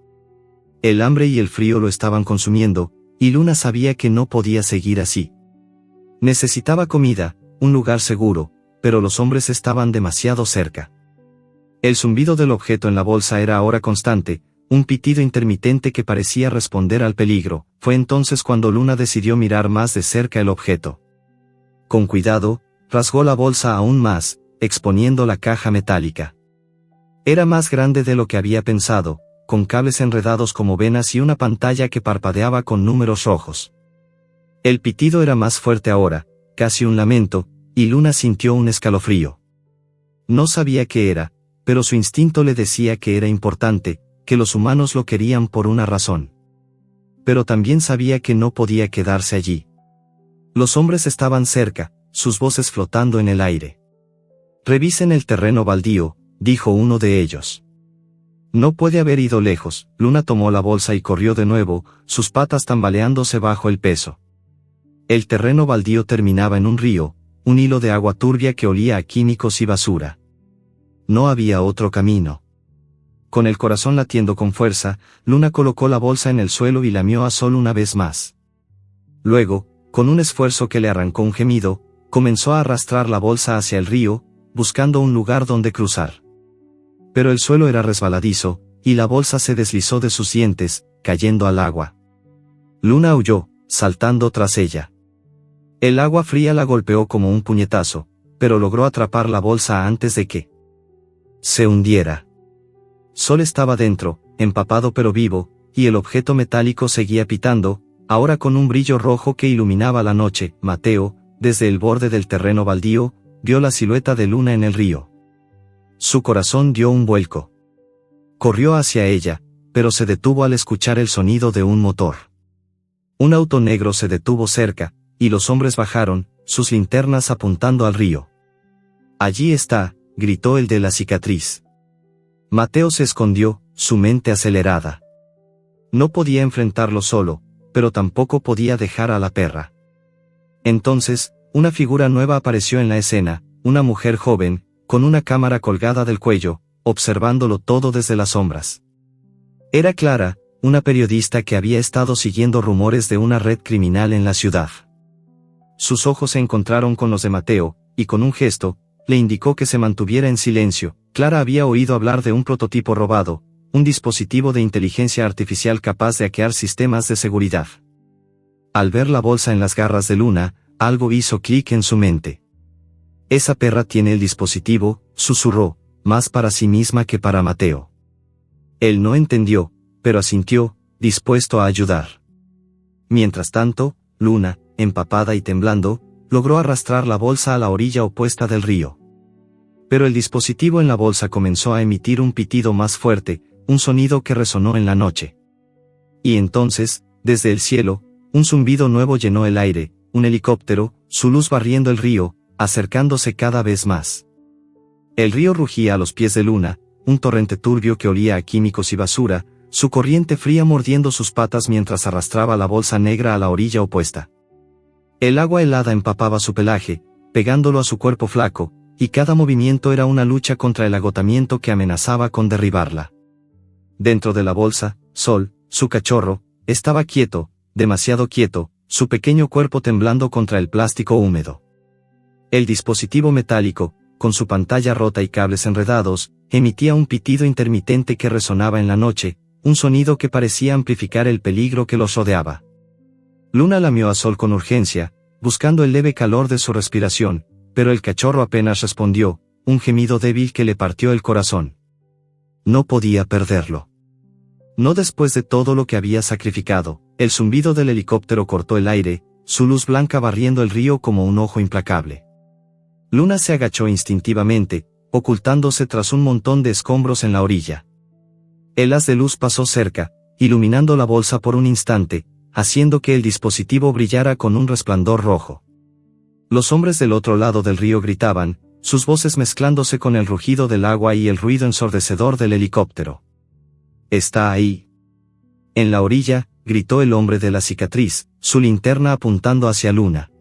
El hambre y el frío lo estaban consumiendo, y Luna sabía que no podía seguir así. Necesitaba comida, un lugar seguro, pero los hombres estaban demasiado cerca. El zumbido del objeto en la bolsa era ahora constante, un pitido intermitente que parecía responder al peligro. Fue entonces cuando Luna decidió mirar más de cerca el objeto. Con cuidado, rasgó la bolsa aún más, exponiendo la caja metálica. Era más grande de lo que había pensado, con cables enredados como venas y una pantalla que parpadeaba con números rojos. El pitido era más fuerte ahora, casi un lamento, y Luna sintió un escalofrío. No sabía qué era, pero su instinto le decía que era importante, que los humanos lo querían por una razón. Pero también sabía que no podía quedarse allí. Los hombres estaban cerca, sus voces flotando en el aire. «Revisen el terreno baldío», dijo uno de ellos. No puede haber ido lejos. Luna tomó la bolsa y corrió de nuevo, sus patas tambaleándose bajo el peso. El terreno baldío terminaba en un río, un hilo de agua turbia que olía a químicos y basura. No había otro camino. Con el corazón latiendo con fuerza, Luna colocó la bolsa en el suelo y lamió a Sol una vez más. Luego, con un esfuerzo que le arrancó un gemido, comenzó a arrastrar la bolsa hacia el río, buscando un lugar donde cruzar. Pero el suelo era resbaladizo, y la bolsa se deslizó de sus dientes, cayendo al agua. Luna huyó, saltando tras ella. El agua fría la golpeó como un puñetazo, pero logró atrapar la bolsa antes de que se hundiera. Sol estaba dentro, empapado pero vivo, y el objeto metálico seguía pitando, ahora con un brillo rojo que iluminaba la noche. Mateo, desde el borde del terreno baldío, vio la silueta de Luna en el río. Su corazón dio un vuelco. Corrió hacia ella, pero se detuvo al escuchar el sonido de un motor. Un auto negro se detuvo cerca, y los hombres bajaron, sus linternas apuntando al río. «Allí está», gritó el de la cicatriz. Mateo se escondió, su mente acelerada. No podía enfrentarlo solo, pero tampoco podía dejar a la perra. Entonces, una figura nueva apareció en la escena, una mujer joven, con una cámara colgada del cuello, observándolo todo desde las sombras. Era Clara, una periodista que había estado siguiendo rumores de una red criminal en la ciudad. Sus ojos se encontraron con los de Mateo, y con un gesto, le indicó que se mantuviera en silencio. Clara había oído hablar de un prototipo robado, un dispositivo de inteligencia artificial capaz de hackear sistemas de seguridad. Al ver la bolsa en las garras de Luna, algo hizo clic en su mente. «Esa perra tiene el dispositivo», susurró, más para sí misma que para Mateo. Él no entendió, pero asintió, dispuesto a ayudar. Mientras tanto, Luna, empapada y temblando, logró arrastrar la bolsa a la orilla opuesta del río. Pero el dispositivo en la bolsa comenzó a emitir un pitido más fuerte, un sonido que resonó en la noche. Y entonces, desde el cielo, un zumbido nuevo llenó el aire. Un helicóptero, su luz barriendo el río, acercándose cada vez más. El río rugía a los pies de Luna, un torrente turbio que olía a químicos y basura, su corriente fría mordiendo sus patas mientras arrastraba la bolsa negra a la orilla opuesta. El agua helada empapaba su pelaje, pegándolo a su cuerpo flaco, y cada movimiento era una lucha contra el agotamiento que amenazaba con derribarla. Dentro de la bolsa, Sol, su cachorro, estaba quieto, demasiado quieto, su pequeño cuerpo temblando contra el plástico húmedo. El dispositivo metálico, con su pantalla rota y cables enredados, emitía un pitido intermitente que resonaba en la noche, un sonido que parecía amplificar el peligro que los rodeaba. Luna lamió a Sol con urgencia, buscando el leve calor de su respiración, pero el cachorro apenas respondió, un gemido débil que le partió el corazón. No podía perderlo. No después de todo lo que había sacrificado. El zumbido del helicóptero cortó el aire, su luz blanca barriendo el río como un ojo implacable. Luna se agachó instintivamente, ocultándose tras un montón de escombros en la orilla. El haz de luz pasó cerca, iluminando la bolsa por un instante, haciendo que el dispositivo brillara con un resplandor rojo. Los hombres del otro lado del río gritaban, sus voces mezclándose con el rugido del agua y el ruido ensordecedor del helicóptero. «Está ahí». En la orilla, gritó el hombre de la cicatriz, su linterna apuntando hacia Luna.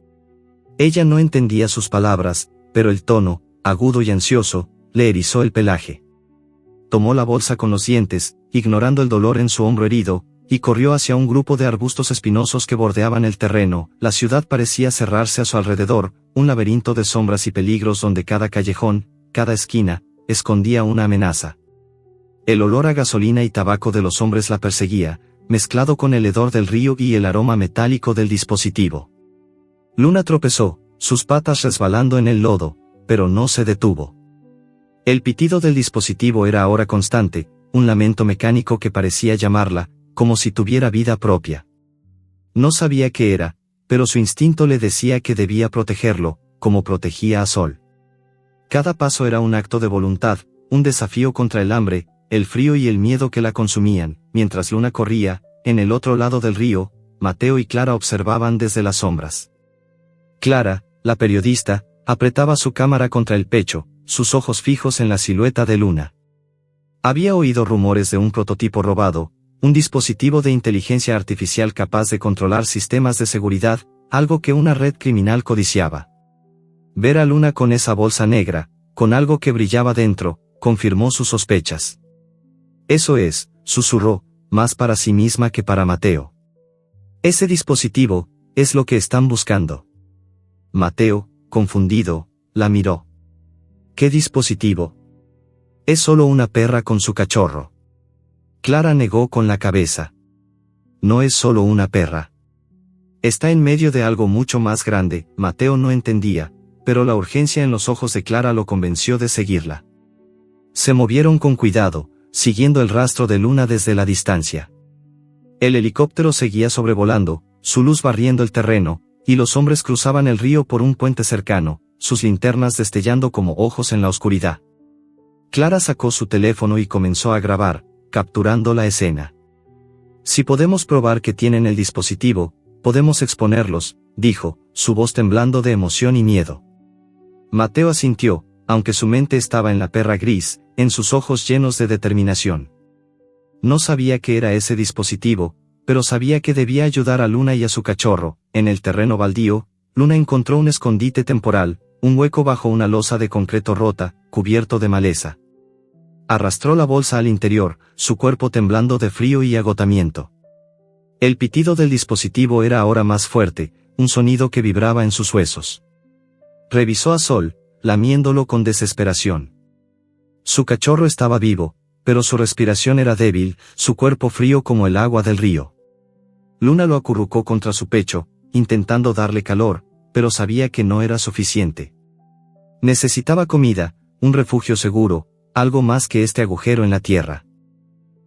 Ella no entendía sus palabras, pero el tono, agudo y ansioso, le erizó el pelaje. Tomó la bolsa con los dientes, ignorando el dolor en su hombro herido, y corrió hacia un grupo de arbustos espinosos que bordeaban el terreno. La ciudad parecía cerrarse a su alrededor, un laberinto de sombras y peligros donde cada callejón, cada esquina, escondía una amenaza. El olor a gasolina y tabaco de los hombres la perseguía, mezclado con el hedor del río y el aroma metálico del dispositivo. Luna tropezó, sus patas resbalando en el lodo, pero no se detuvo. El pitido del dispositivo era ahora constante, un lamento mecánico que parecía llamarla, como si tuviera vida propia. No sabía qué era, pero su instinto le decía que debía protegerlo, como protegía a Sol. Cada paso era un acto de voluntad, un desafío contra el hambre, el frío y el miedo que la consumían. Mientras Luna corría, en el otro lado del río, Mateo y Clara observaban desde las sombras. Clara, la periodista, apretaba su cámara contra el pecho, sus ojos fijos en la silueta de Luna. Había oído rumores de un prototipo robado, un dispositivo de inteligencia artificial capaz de controlar sistemas de seguridad, algo que una red criminal codiciaba. Ver a Luna con esa bolsa negra, con algo que brillaba dentro, confirmó sus sospechas. Eso es, susurró, más para sí misma que para Mateo. Ese dispositivo, es lo que están buscando. Mateo, confundido, la miró. ¿Qué dispositivo? Es solo una perra con su cachorro. Clara negó con la cabeza. No es solo una perra. Está en medio de algo mucho más grande. Mateo no entendía, pero la urgencia en los ojos de Clara lo convenció de seguirla. Se movieron con cuidado, siguiendo el rastro de Luna desde la distancia. El helicóptero seguía sobrevolando, su luz barriendo el terreno, y los hombres cruzaban el río por un puente cercano, sus linternas destellando como ojos en la oscuridad. Clara sacó su teléfono y comenzó a grabar, capturando la escena. Si podemos probar que tienen el dispositivo, podemos exponerlos, dijo, su voz temblando de emoción y miedo. Mateo asintió, aunque su mente estaba en la perra gris, en sus ojos llenos de determinación. No sabía qué era ese dispositivo, pero sabía que debía ayudar a Luna y a su cachorro. En el terreno baldío, Luna encontró un escondite temporal, un hueco bajo una losa de concreto rota, cubierto de maleza. Arrastró la bolsa al interior, su cuerpo temblando de frío y agotamiento. El pitido del dispositivo era ahora más fuerte, un sonido que vibraba en sus huesos. Revisó a Sol, lamiéndolo con desesperación. Su cachorro estaba vivo, pero su respiración era débil, su cuerpo frío como el agua del río. Luna lo acurrucó contra su pecho, intentando darle calor, pero sabía que no era suficiente. Necesitaba comida, un refugio seguro, algo más que este agujero en la tierra.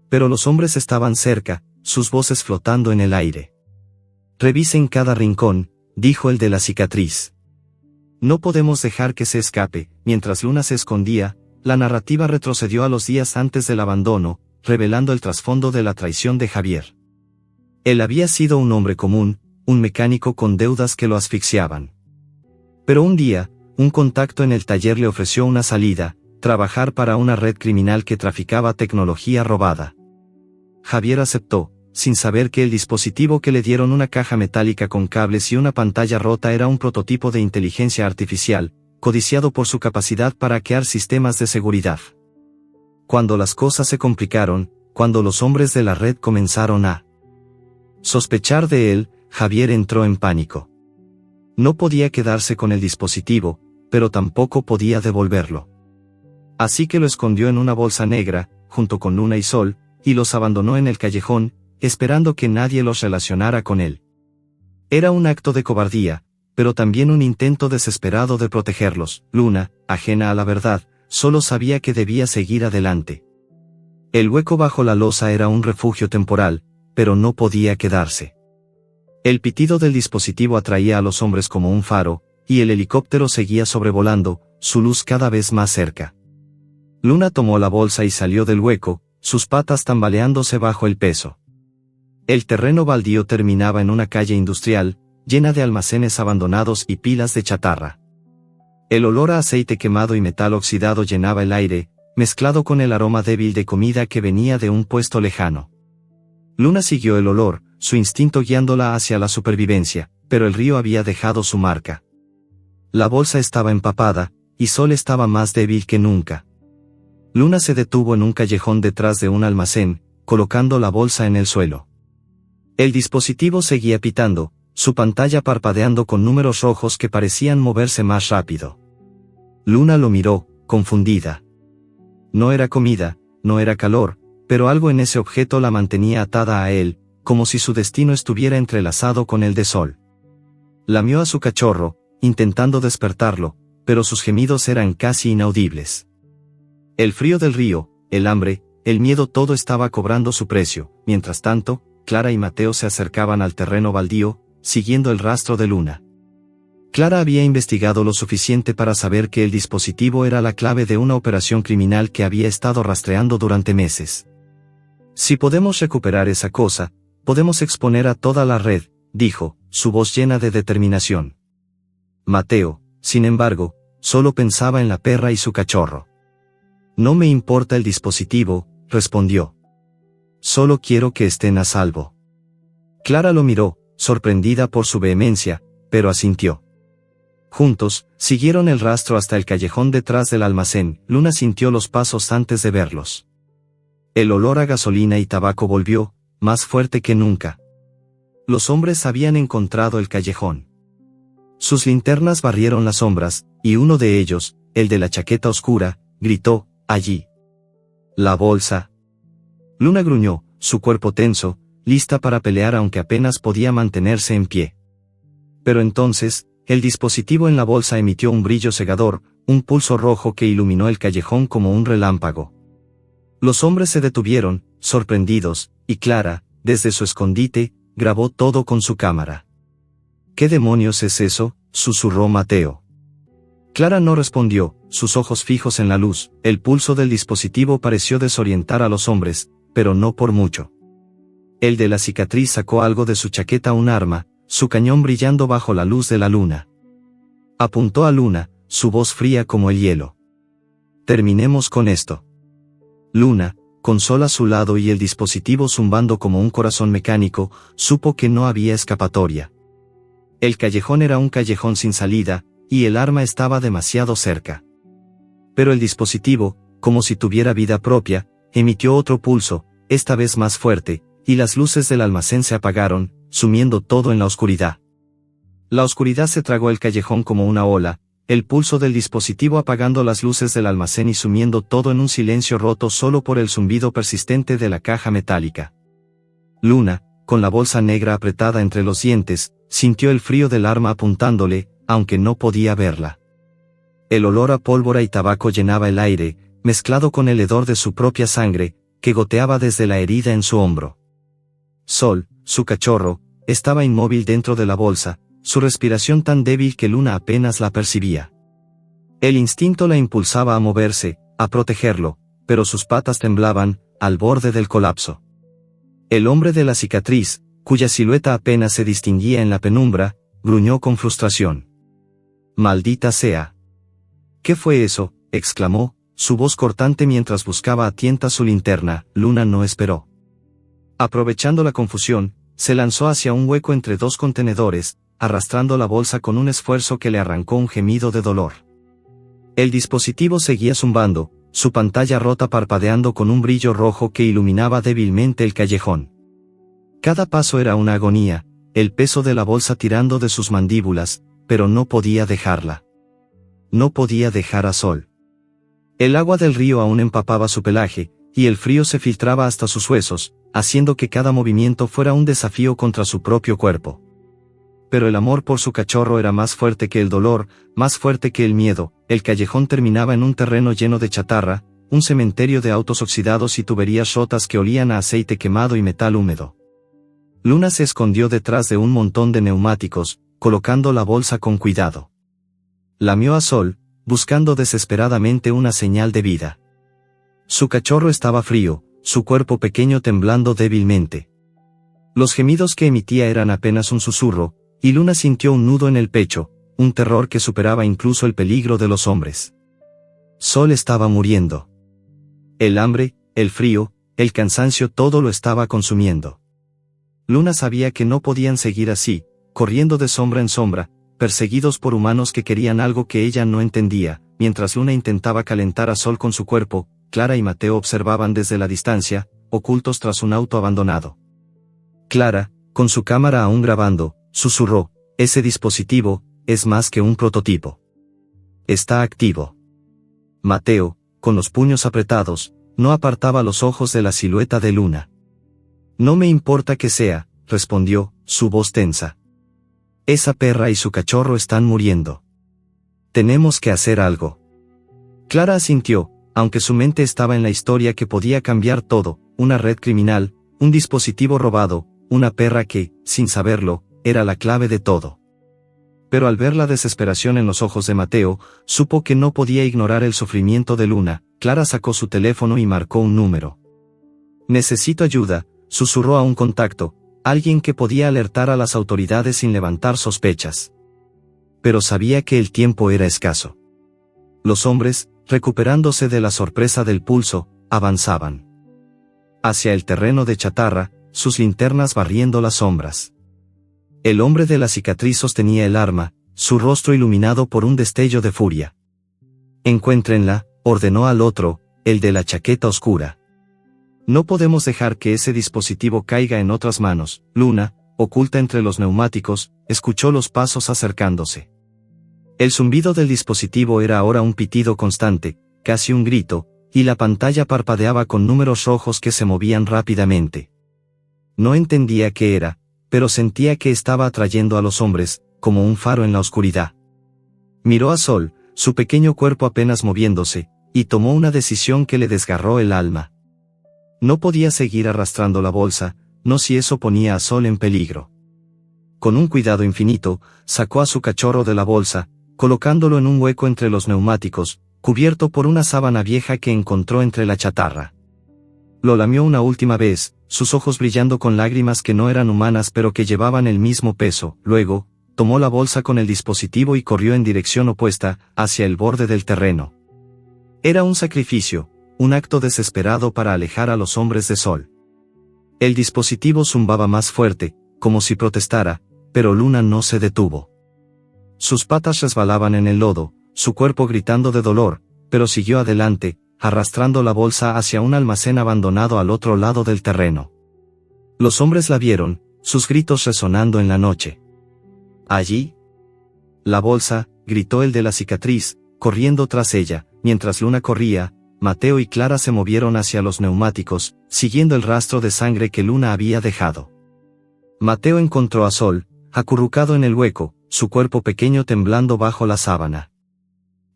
Pero los hombres estaban cerca, sus voces flotando en el aire. «Revisen cada rincón», dijo el de la cicatriz. «No podemos dejar que se escape». Mientras Luna se escondía, la narrativa retrocedió a los días antes del abandono, revelando el trasfondo de la traición de Javier. Él había sido un hombre común, un mecánico con deudas que lo asfixiaban. Pero un día, un contacto en el taller le ofreció una salida: trabajar para una red criminal que traficaba tecnología robada. Javier aceptó, sin saber que el dispositivo que le dieron, una caja metálica con cables y una pantalla rota, era un prototipo de inteligencia artificial, codiciado por su capacidad para hackear sistemas de seguridad. Cuando las cosas se complicaron, cuando los hombres de la red comenzaron a sospechar de él, Javier entró en pánico. No podía quedarse con el dispositivo, pero tampoco podía devolverlo. Así que lo escondió en una bolsa negra, junto con Luna y Sol, y los abandonó en el callejón, esperando que nadie los relacionara con él. Era un acto de cobardía, pero también un intento desesperado de protegerlos. Luna, ajena a la verdad, solo sabía que debía seguir adelante. El hueco bajo la losa era un refugio temporal, pero no podía quedarse. El pitido del dispositivo atraía a los hombres como un faro, y el helicóptero seguía sobrevolando, su luz cada vez más cerca. Luna tomó la bolsa y salió del hueco, sus patas tambaleándose bajo el peso. El terreno baldío terminaba en una calle industrial, llena de almacenes abandonados y pilas de chatarra. El olor a aceite quemado y metal oxidado llenaba el aire, mezclado con el aroma débil de comida que venía de un puesto lejano. Luna siguió el olor, su instinto guiándola hacia la supervivencia, pero el río había dejado su marca. La bolsa estaba empapada, y Sol estaba más débil que nunca. Luna se detuvo en un callejón detrás de un almacén, colocando la bolsa en el suelo. El dispositivo seguía pitando, su pantalla parpadeando con números rojos que parecían moverse más rápido. Luna lo miró, confundida. No era comida, no era calor, pero algo en ese objeto la mantenía atada a él, como si su destino estuviera entrelazado con el de Sol. Lamió a su cachorro, intentando despertarlo, pero sus gemidos eran casi inaudibles. El frío del río, el hambre, el miedo, todo estaba cobrando su precio. Mientras tanto, Clara y Mateo se acercaban al terreno baldío, siguiendo el rastro de Luna. Clara había investigado lo suficiente para saber que el dispositivo era la clave de una operación criminal que había estado rastreando durante meses. Si podemos recuperar esa cosa, podemos exponer a toda la red, dijo, su voz llena de determinación. Mateo, sin embargo, solo pensaba en la perra y su cachorro. No me importa el dispositivo, respondió. Solo quiero que estén a salvo. Clara lo miró, sorprendida por su vehemencia, pero asintió. Juntos, siguieron el rastro hasta el callejón detrás del almacén. Luna sintió los pasos antes de verlos. El olor a gasolina y tabaco volvió, más fuerte que nunca. Los hombres habían encontrado el callejón. Sus linternas barrieron las sombras, y uno de ellos, el de la chaqueta oscura, gritó, allí. La bolsa. Luna gruñó, su cuerpo tenso, lista para pelear aunque apenas podía mantenerse en pie. Pero entonces, el dispositivo en la bolsa emitió un brillo cegador, un pulso rojo que iluminó el callejón como un relámpago. Los hombres se detuvieron, sorprendidos, y Clara, desde su escondite, grabó todo con su cámara. ¿Qué demonios es eso?, susurró Mateo. Clara no respondió, sus ojos fijos en la luz. El pulso del dispositivo pareció desorientar a los hombres, pero no por mucho. El de la cicatriz sacó algo de su chaqueta, un arma, su cañón brillando bajo la luz de la luna. Apuntó a Luna, su voz fría como el hielo. Terminemos con esto. Luna, con Sol a su lado y el dispositivo zumbando como un corazón mecánico, supo que no había escapatoria. El callejón era un callejón sin salida, y el arma estaba demasiado cerca. Pero el dispositivo, como si tuviera vida propia, emitió otro pulso, esta vez más fuerte, y las luces del almacén se apagaron, sumiendo todo en la oscuridad. La oscuridad se tragó el callejón como una ola, el pulso del dispositivo apagando las luces del almacén y sumiendo todo en un silencio roto solo por el zumbido persistente de la caja metálica. Luna, con la bolsa negra apretada entre los dientes, sintió el frío del arma apuntándole, aunque no podía verla. El olor a pólvora y tabaco llenaba el aire, mezclado con el hedor de su propia sangre, que goteaba desde la herida en su hombro. Sol, su cachorro, estaba inmóvil dentro de la bolsa, su respiración tan débil que Luna apenas la percibía. El instinto la impulsaba a moverse, a protegerlo, pero sus patas temblaban, al borde del colapso. El hombre de la cicatriz, cuya silueta apenas se distinguía en la penumbra, gruñó con frustración. Maldita sea. ¿Qué fue eso?, exclamó, su voz cortante mientras buscaba a tientas su linterna. Luna no esperó. Aprovechando la confusión, se lanzó hacia un hueco entre dos contenedores, arrastrando la bolsa con un esfuerzo que le arrancó un gemido de dolor. El dispositivo seguía zumbando, su pantalla rota parpadeando con un brillo rojo que iluminaba débilmente el callejón. Cada paso era una agonía, el peso de la bolsa tirando de sus mandíbulas, pero no podía dejarla. No podía dejar a Sol. El agua del río aún empapaba su pelaje, y el frío se filtraba hasta sus huesos, haciendo que cada movimiento fuera un desafío contra su propio cuerpo. Pero el amor por su cachorro era más fuerte que el dolor, más fuerte que el miedo. El callejón terminaba en un terreno lleno de chatarra, un cementerio de autos oxidados y tuberías rotas que olían a aceite quemado y metal húmedo. Luna se escondió detrás de un montón de neumáticos, colocando la bolsa con cuidado. Lamió a Sol, buscando desesperadamente una señal de vida. Su cachorro estaba frío, su cuerpo pequeño temblando débilmente. Los gemidos que emitía eran apenas un susurro, y Luna sintió un nudo en el pecho, un terror que superaba incluso el peligro de los hombres. Sol estaba muriendo. El hambre, el frío, el cansancio, todo lo estaba consumiendo. Luna sabía que no podían seguir así, corriendo de sombra en sombra, perseguidos por humanos que querían algo que ella no entendía. Mientras Luna intentaba calentar a Sol con su cuerpo, Clara y Mateo observaban desde la distancia, ocultos tras un auto abandonado. Clara, con su cámara aún grabando, susurró: ese dispositivo es más que un prototipo. Está activo. Mateo, con los puños apretados, no apartaba los ojos de la silueta de Luna. No me importa que sea, respondió, su voz tensa. Esa perra y su cachorro están muriendo. Tenemos que hacer algo. Clara asintió, aunque su mente estaba en la historia que podía cambiar todo: una red criminal, un dispositivo robado, una perra que, sin saberlo, era la clave de todo. Pero al ver la desesperación en los ojos de Mateo, supo que no podía ignorar el sufrimiento de Luna. Clara sacó su teléfono y marcó un número. Necesito ayuda, susurró a un contacto, alguien que podía alertar a las autoridades sin levantar sospechas. Pero sabía que el tiempo era escaso. Los hombres, recuperándose de la sorpresa del pulso, avanzaban hacia el terreno de chatarra, sus linternas barriendo las sombras. El hombre de la cicatriz sostenía el arma, su rostro iluminado por un destello de furia. Encuéntrenla, ordenó al otro, el de la chaqueta oscura. No podemos dejar que ese dispositivo caiga en otras manos. Luna, oculta entre los neumáticos, escuchó los pasos acercándose. El zumbido del dispositivo era ahora un pitido constante, casi un grito, y la pantalla parpadeaba con números rojos que se movían rápidamente. No entendía qué era, pero sentía que estaba atrayendo a los hombres, como un faro en la oscuridad. Miró a Sol, su pequeño cuerpo apenas moviéndose, y tomó una decisión que le desgarró el alma. No podía seguir arrastrando la bolsa, no si eso ponía a Sol en peligro. Con un cuidado infinito, sacó a su cachorro de la bolsa, colocándolo en un hueco entre los neumáticos, cubierto por una sábana vieja que encontró entre la chatarra. Lo lamió una última vez, sus ojos brillando con lágrimas que no eran humanas pero que llevaban el mismo peso. Luego, tomó la bolsa con el dispositivo y corrió en dirección opuesta, hacia el borde del terreno. Era un sacrificio, un acto desesperado para alejar a los hombres de Sol. El dispositivo zumbaba más fuerte, como si protestara, pero Luna no se detuvo. Sus patas resbalaban en el lodo, su cuerpo gritando de dolor, pero siguió adelante, arrastrando la bolsa hacia un almacén abandonado al otro lado del terreno. Los hombres la vieron, sus gritos resonando en la noche. ¿Allí? La bolsa, gritó el de la cicatriz, corriendo tras ella. Mientras Luna corría, Mateo y Clara se movieron hacia los neumáticos, siguiendo el rastro de sangre que Luna había dejado. Mateo encontró a Sol, acurrucado en el hueco, su cuerpo pequeño temblando bajo la sábana.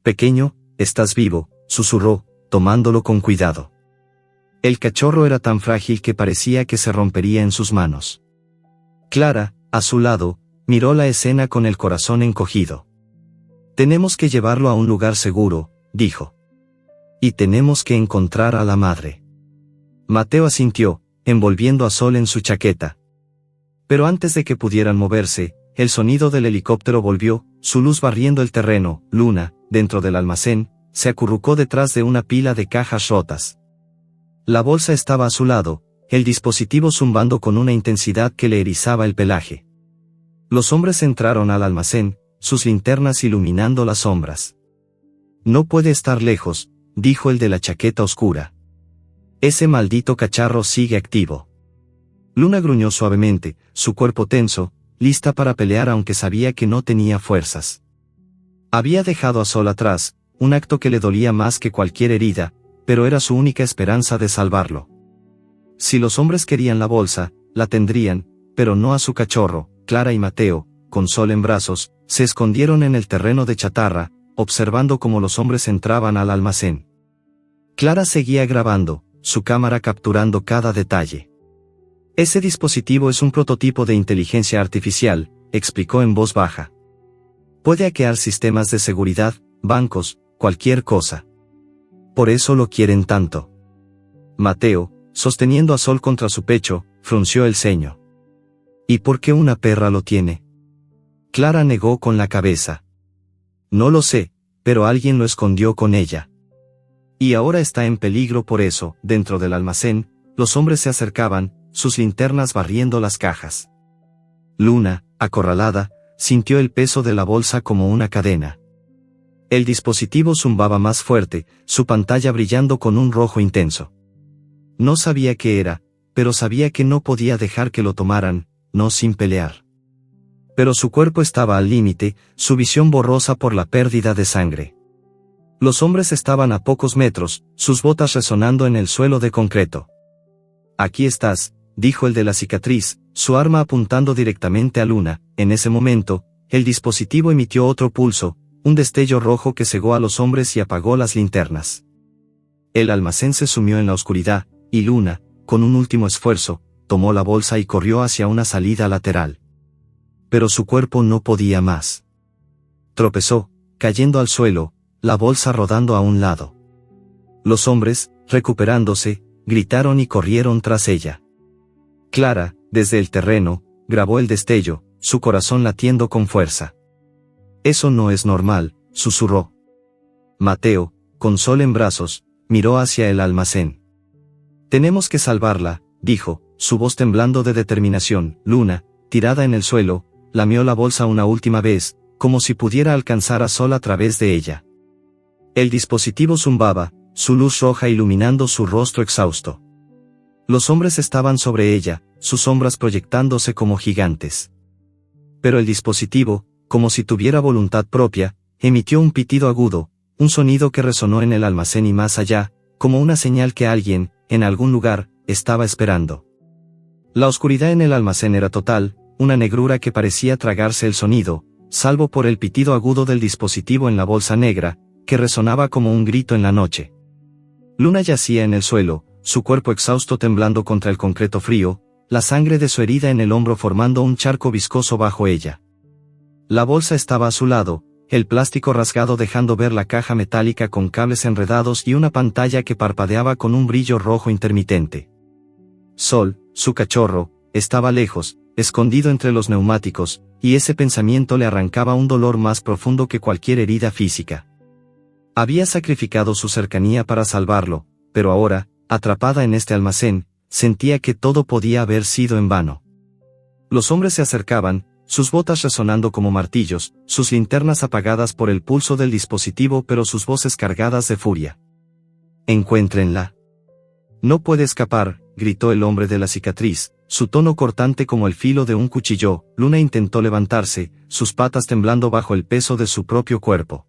«Pequeño, estás vivo», susurró, tomándolo con cuidado. El cachorro era tan frágil que parecía que se rompería en sus manos. Clara, a su lado, miró la escena con el corazón encogido. «Tenemos que llevarlo a un lugar seguro», dijo. «Y tenemos que encontrar a la madre». Mateo asintió, envolviendo a Sol en su chaqueta. Pero antes de que pudieran moverse, el sonido del helicóptero volvió, su luz barriendo el terreno. Luna, dentro del almacén, se acurrucó detrás de una pila de cajas rotas. La bolsa estaba a su lado, el dispositivo zumbando con una intensidad que le erizaba el pelaje. Los hombres entraron al almacén, sus linternas iluminando las sombras. No puede estar lejos, dijo el de la chaqueta oscura. Ese maldito cacharro sigue activo. Luna gruñó suavemente, su cuerpo tenso, lista para pelear aunque sabía que no tenía fuerzas. Había dejado a Sol atrás, un acto que le dolía más que cualquier herida, pero era su única esperanza de salvarlo. Si los hombres querían la bolsa, la tendrían, pero no a su cachorro. Clara y Mateo, con Sol en brazos, se escondieron en el terreno de chatarra, observando cómo los hombres entraban al almacén. Clara seguía grabando, su cámara capturando cada detalle. Ese dispositivo es un prototipo de inteligencia artificial, explicó en voz baja. Puede hackear sistemas de seguridad, bancos, cualquier cosa. Por eso lo quieren tanto. Mateo, sosteniendo a Sol contra su pecho, frunció el ceño. ¿Y por qué una perra lo tiene? Clara negó con la cabeza. No lo sé, pero alguien lo escondió con ella. Y ahora está en peligro por eso. Dentro del almacén, los hombres se acercaban, sus linternas barriendo las cajas. Luna, acorralada, sintió el peso de la bolsa como una cadena. El dispositivo zumbaba más fuerte, su pantalla brillando con un rojo intenso. No sabía qué era, pero sabía que no podía dejar que lo tomaran, no sin pelear. Pero su cuerpo estaba al límite, su visión borrosa por la pérdida de sangre. Los hombres estaban a pocos metros, sus botas resonando en el suelo de concreto. Aquí estás, dijo el de la cicatriz, su arma apuntando directamente a Luna. En ese momento, el dispositivo emitió otro pulso, un destello rojo que cegó a los hombres y apagó las linternas. El almacén se sumió en la oscuridad, y Luna, con un último esfuerzo, tomó la bolsa y corrió hacia una salida lateral. Pero su cuerpo no podía más. Tropezó, cayendo al suelo, la bolsa rodando a un lado. Los hombres, recuperándose, gritaron y corrieron tras ella. Clara, desde el terreno, grabó el destello, su corazón latiendo con fuerza. Eso no es normal, susurró. Mateo, con Sol en brazos, miró hacia el almacén. Tenemos que salvarla, dijo, su voz temblando de determinación. Luna, tirada en el suelo, lamió la bolsa una última vez, como si pudiera alcanzar a Sol a través de ella. El dispositivo zumbaba, su luz roja iluminando su rostro exhausto. Los hombres estaban sobre ella, sus sombras proyectándose como gigantes. Pero el dispositivo, como si tuviera voluntad propia, emitió un pitido agudo, un sonido que resonó en el almacén y más allá, como una señal que alguien, en algún lugar, estaba esperando. La oscuridad en el almacén era total, una negrura que parecía tragarse el sonido, salvo por el pitido agudo del dispositivo en la bolsa negra, que resonaba como un grito en la noche. Luna yacía en el suelo, su cuerpo exhausto temblando contra el concreto frío, la sangre de su herida en el hombro formando un charco viscoso bajo ella. La bolsa estaba a su lado, el plástico rasgado dejando ver la caja metálica con cables enredados y una pantalla que parpadeaba con un brillo rojo intermitente. Sol, su cachorro, estaba lejos, escondido entre los neumáticos, y ese pensamiento le arrancaba un dolor más profundo que cualquier herida física. Había sacrificado su cercanía para salvarlo, pero ahora, atrapada en este almacén, sentía que todo podía haber sido en vano. Los hombres se acercaban, sus botas resonando como martillos, sus linternas apagadas por el pulso del dispositivo pero sus voces cargadas de furia. «Encuéntrenla. No puede escapar», gritó el hombre de la cicatriz, su tono cortante como el filo de un cuchillo. Luna intentó levantarse, sus patas temblando bajo el peso de su propio cuerpo.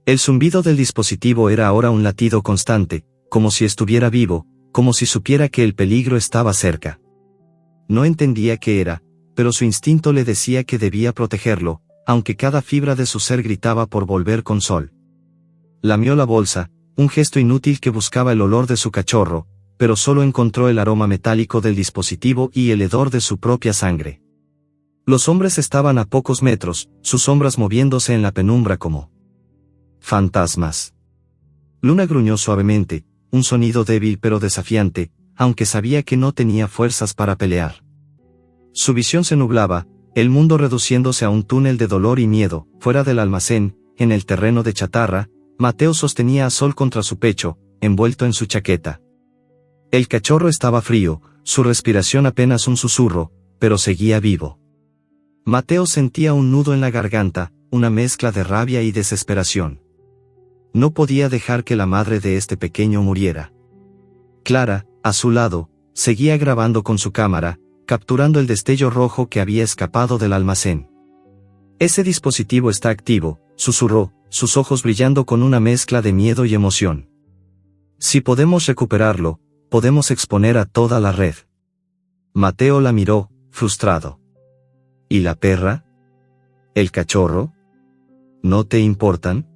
El zumbido del dispositivo era ahora un latido constante, como si estuviera vivo, como si supiera que el peligro estaba cerca. No entendía qué era, pero su instinto le decía que debía protegerlo, aunque cada fibra de su ser gritaba por volver con Sol. Lamió la bolsa, un gesto inútil que buscaba el olor de su cachorro, pero solo encontró el aroma metálico del dispositivo y el hedor de su propia sangre. Los hombres estaban a pocos metros, sus sombras moviéndose en la penumbra como fantasmas. Luna gruñó suavemente, un sonido débil pero desafiante, aunque sabía que no tenía fuerzas para pelear. Su visión se nublaba, el mundo reduciéndose a un túnel de dolor y miedo. Fuera del almacén, en el terreno de chatarra, Mateo sostenía a Sol contra su pecho, envuelto en su chaqueta. El cachorro estaba frío, su respiración apenas un susurro, pero seguía vivo. Mateo sentía un nudo en la garganta, una mezcla de rabia y desesperación. No podía dejar que la madre de este pequeño muriera. Clara, a su lado, seguía grabando con su cámara, capturando el destello rojo que había escapado del almacén. Ese dispositivo está activo, susurró, sus ojos brillando con una mezcla de miedo y emoción. Si podemos recuperarlo, podemos exponer a toda la red. Mateo la miró, frustrado. ¿Y la perra? ¿El cachorro? ¿No te importan?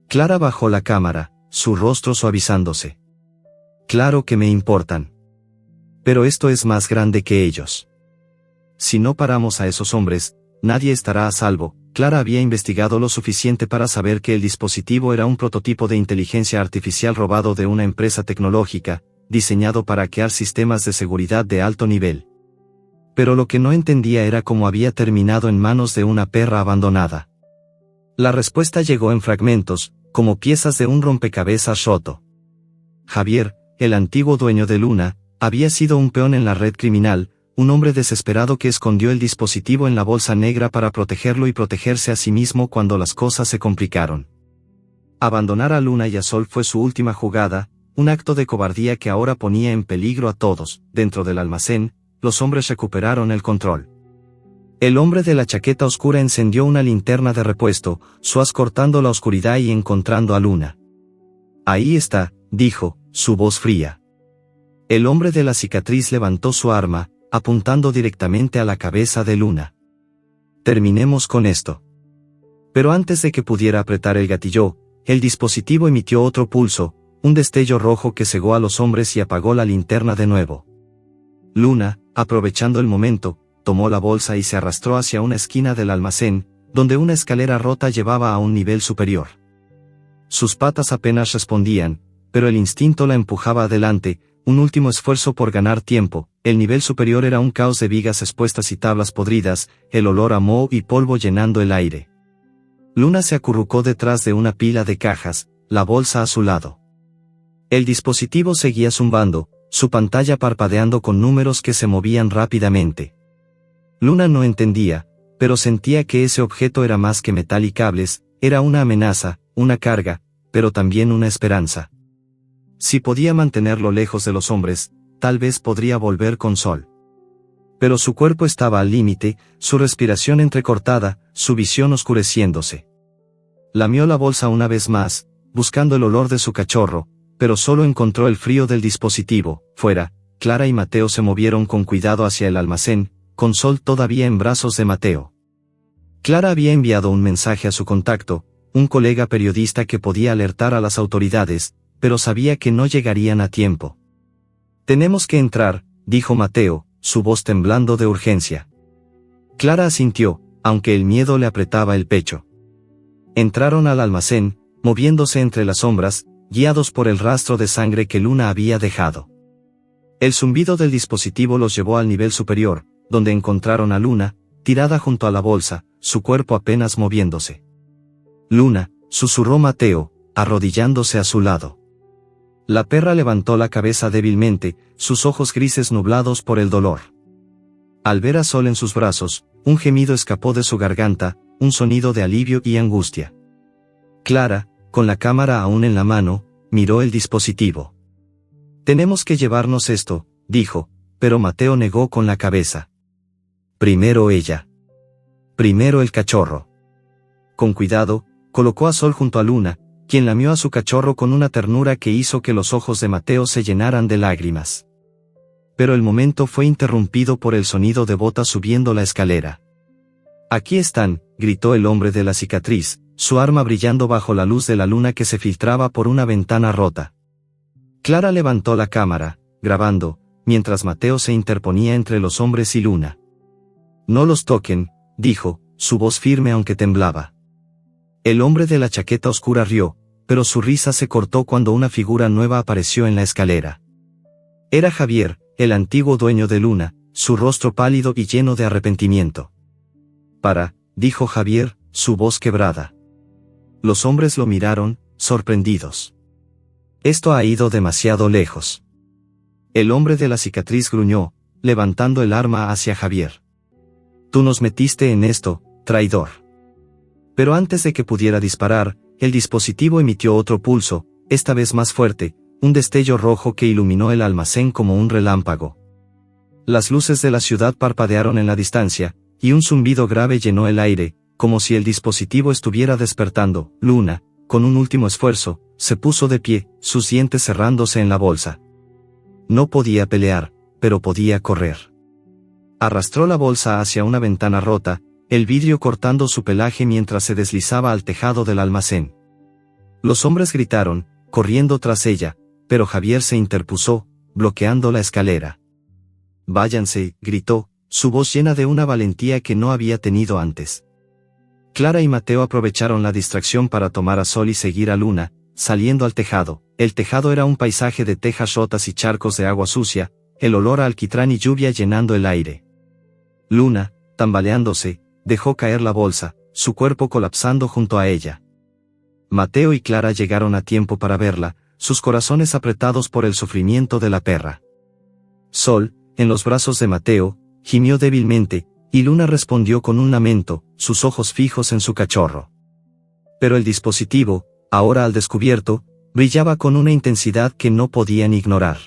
Clara bajó la cámara, su rostro suavizándose. Claro que me importan. Pero esto es más grande que ellos. Si no paramos a esos hombres, nadie estará a salvo. Clara había investigado lo suficiente para saber que el dispositivo era un prototipo de inteligencia artificial robado de una empresa tecnológica, diseñado para hackear sistemas de seguridad de alto nivel. Pero lo que no entendía era cómo había terminado en manos de una perra abandonada. La respuesta llegó en fragmentos, como piezas de un rompecabezas roto. Javier, el antiguo dueño de Luna, había sido un peón en la red criminal, un hombre desesperado que escondió el dispositivo en la bolsa negra para protegerlo y protegerse a sí mismo cuando las cosas se complicaron. Abandonar a Luna y a Sol fue su última jugada, un acto de cobardía que ahora ponía en peligro a todos. Dentro del almacén, los hombres recuperaron el control. El hombre de la chaqueta oscura encendió una linterna de repuesto, suaz cortando la oscuridad y encontrando a Luna. Ahí está, dijo, su voz fría. El hombre de la cicatriz levantó su arma, apuntando directamente a la cabeza de Luna. Terminemos con esto. Pero antes de que pudiera apretar el gatillo, el dispositivo emitió otro pulso, un destello rojo que cegó a los hombres y apagó la linterna de nuevo. Luna, aprovechando el momento, tomó la bolsa y se arrastró hacia una esquina del almacén, donde una escalera rota llevaba a un nivel superior. Sus patas apenas respondían, pero el instinto la empujaba adelante, un último esfuerzo por ganar tiempo. El nivel superior era un caos de vigas expuestas y tablas podridas, el olor a moho y polvo llenando el aire. Luna se acurrucó detrás de una pila de cajas, la bolsa a su lado. El dispositivo seguía zumbando, su pantalla parpadeando con números que se movían rápidamente. Luna no entendía, pero sentía que ese objeto era más que metal y cables, era una amenaza, una carga, pero también una esperanza. Si podía mantenerlo lejos de los hombres, tal vez podría volver con Sol. Pero su cuerpo estaba al límite, su respiración entrecortada, su visión oscureciéndose. Lamió la bolsa una vez más, buscando el olor de su cachorro, pero solo encontró el frío del dispositivo. Fuera, Clara y Mateo se movieron con cuidado hacia el almacén, con Sol todavía en brazos de Mateo. Clara había enviado un mensaje a su contacto, un colega periodista que podía alertar a las autoridades, pero sabía que no llegarían a tiempo. Tenemos que entrar, dijo Mateo, su voz temblando de urgencia. Clara asintió, aunque el miedo le apretaba el pecho. Entraron al almacén, moviéndose entre las sombras, guiados por el rastro de sangre que Luna había dejado. El zumbido del dispositivo los llevó al nivel superior, donde encontraron a Luna, tirada junto a la bolsa, su cuerpo apenas moviéndose. Luna, susurró Mateo, arrodillándose a su lado. La perra levantó la cabeza débilmente, sus ojos grises nublados por el dolor. Al ver a Sol en sus brazos, un gemido escapó de su garganta, un sonido de alivio y angustia. Clara, con la cámara aún en la mano, miró el dispositivo. Tenemos que llevarnos esto, dijo, pero Mateo negó con la cabeza. Primero ella. Primero el cachorro. Con cuidado, colocó a Sol junto a Luna, quien lamió a su cachorro con una ternura que hizo que los ojos de Mateo se llenaran de lágrimas. Pero el momento fue interrumpido por el sonido de botas subiendo la escalera. Aquí están, gritó el hombre de la cicatriz, su arma brillando bajo la luz de la luna que se filtraba por una ventana rota. Clara levantó la cámara, grabando, mientras Mateo se interponía entre los hombres y Luna. No los toquen, dijo, su voz firme aunque temblaba. El hombre de la chaqueta oscura rió, pero su risa se cortó cuando una figura nueva apareció en la escalera. Era Javier, el antiguo dueño de Luna, su rostro pálido y lleno de arrepentimiento. dijo Javier, su voz quebrada. Los hombres lo miraron, sorprendidos. Esto ha ido demasiado lejos. El hombre de la cicatriz gruñó, levantando el arma hacia Javier. Tú nos metiste en esto, traidor. Pero antes de que pudiera disparar, el dispositivo emitió otro pulso, esta vez más fuerte, un destello rojo que iluminó el almacén como un relámpago. Las luces de la ciudad parpadearon en la distancia, y un zumbido grave llenó el aire, como si el dispositivo estuviera despertando. Luna, con un último esfuerzo, se puso de pie, sus dientes cerrándose en la bolsa. No podía pelear, pero podía correr. Arrastró la bolsa hacia una ventana rota, el vidrio cortando su pelaje mientras se deslizaba al tejado del almacén. Los hombres gritaron, corriendo tras ella, pero Javier se interpuso, bloqueando la escalera. «Váyanse», gritó, su voz llena de una valentía que no había tenido antes. Clara y Mateo aprovecharon la distracción para tomar a Sol y seguir a Luna, saliendo al tejado. El tejado era un paisaje de tejas rotas y charcos de agua sucia, el olor a alquitrán y lluvia llenando el aire. Luna, tambaleándose, dejó caer la bolsa, su cuerpo colapsando junto a ella. Mateo y Clara llegaron a tiempo para verla, sus corazones apretados por el sufrimiento de la perra. Sol, en los brazos de Mateo, gimió débilmente, y Luna respondió con un lamento, sus ojos fijos en su cachorro. Pero el dispositivo, ahora al descubierto, brillaba con una intensidad que no podían ignorar.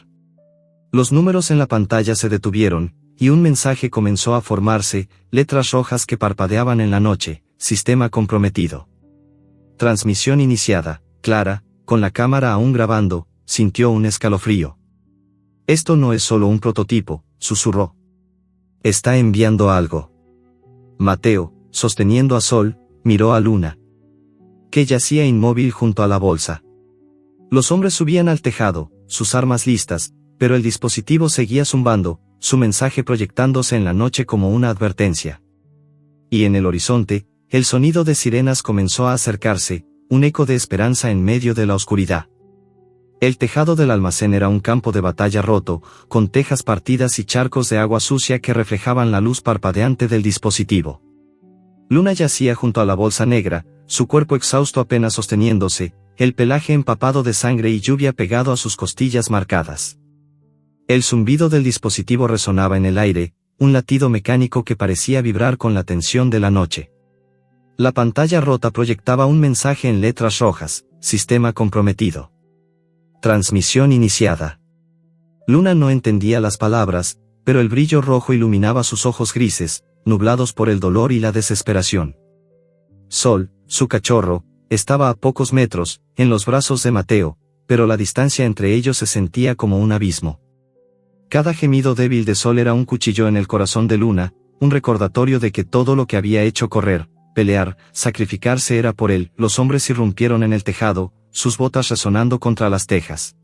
Los números en la pantalla se detuvieron, y un mensaje comenzó a formarse, letras rojas que parpadeaban en la noche, sistema comprometido. Transmisión iniciada. Clara, con la cámara aún grabando, sintió un escalofrío. Esto no es solo un prototipo, susurró. Está enviando algo. Mateo, sosteniendo a Sol, miró a Luna, que yacía inmóvil junto a la bolsa. Los hombres subían al tejado, sus armas listas, pero el dispositivo seguía zumbando, su mensaje proyectándose en la noche como una advertencia. Y en el horizonte, el sonido de sirenas comenzó a acercarse, un eco de esperanza en medio de la oscuridad. El tejado del almacén era un campo de batalla roto, con tejas partidas y charcos de agua sucia que reflejaban la luz parpadeante del dispositivo. Luna yacía junto a la bolsa negra, su cuerpo exhausto apenas sosteniéndose, el pelaje empapado de sangre y lluvia pegado a sus costillas marcadas. El zumbido del dispositivo resonaba en el aire, un latido mecánico que parecía vibrar con la tensión de la noche. La pantalla rota proyectaba un mensaje en letras rojas, sistema comprometido. Transmisión iniciada. Luna no entendía las palabras, pero el brillo rojo iluminaba sus ojos grises, nublados por el dolor y la desesperación. Sol, su cachorro, estaba a pocos metros, en los brazos de Mateo, pero la distancia entre ellos se sentía como un abismo. Cada gemido débil de Sol era un cuchillo en el corazón de Luna, un recordatorio de que todo lo que había hecho correr, pelear, sacrificarse era por él. Los hombres irrumpieron en el tejado, sus botas resonando contra las tejas.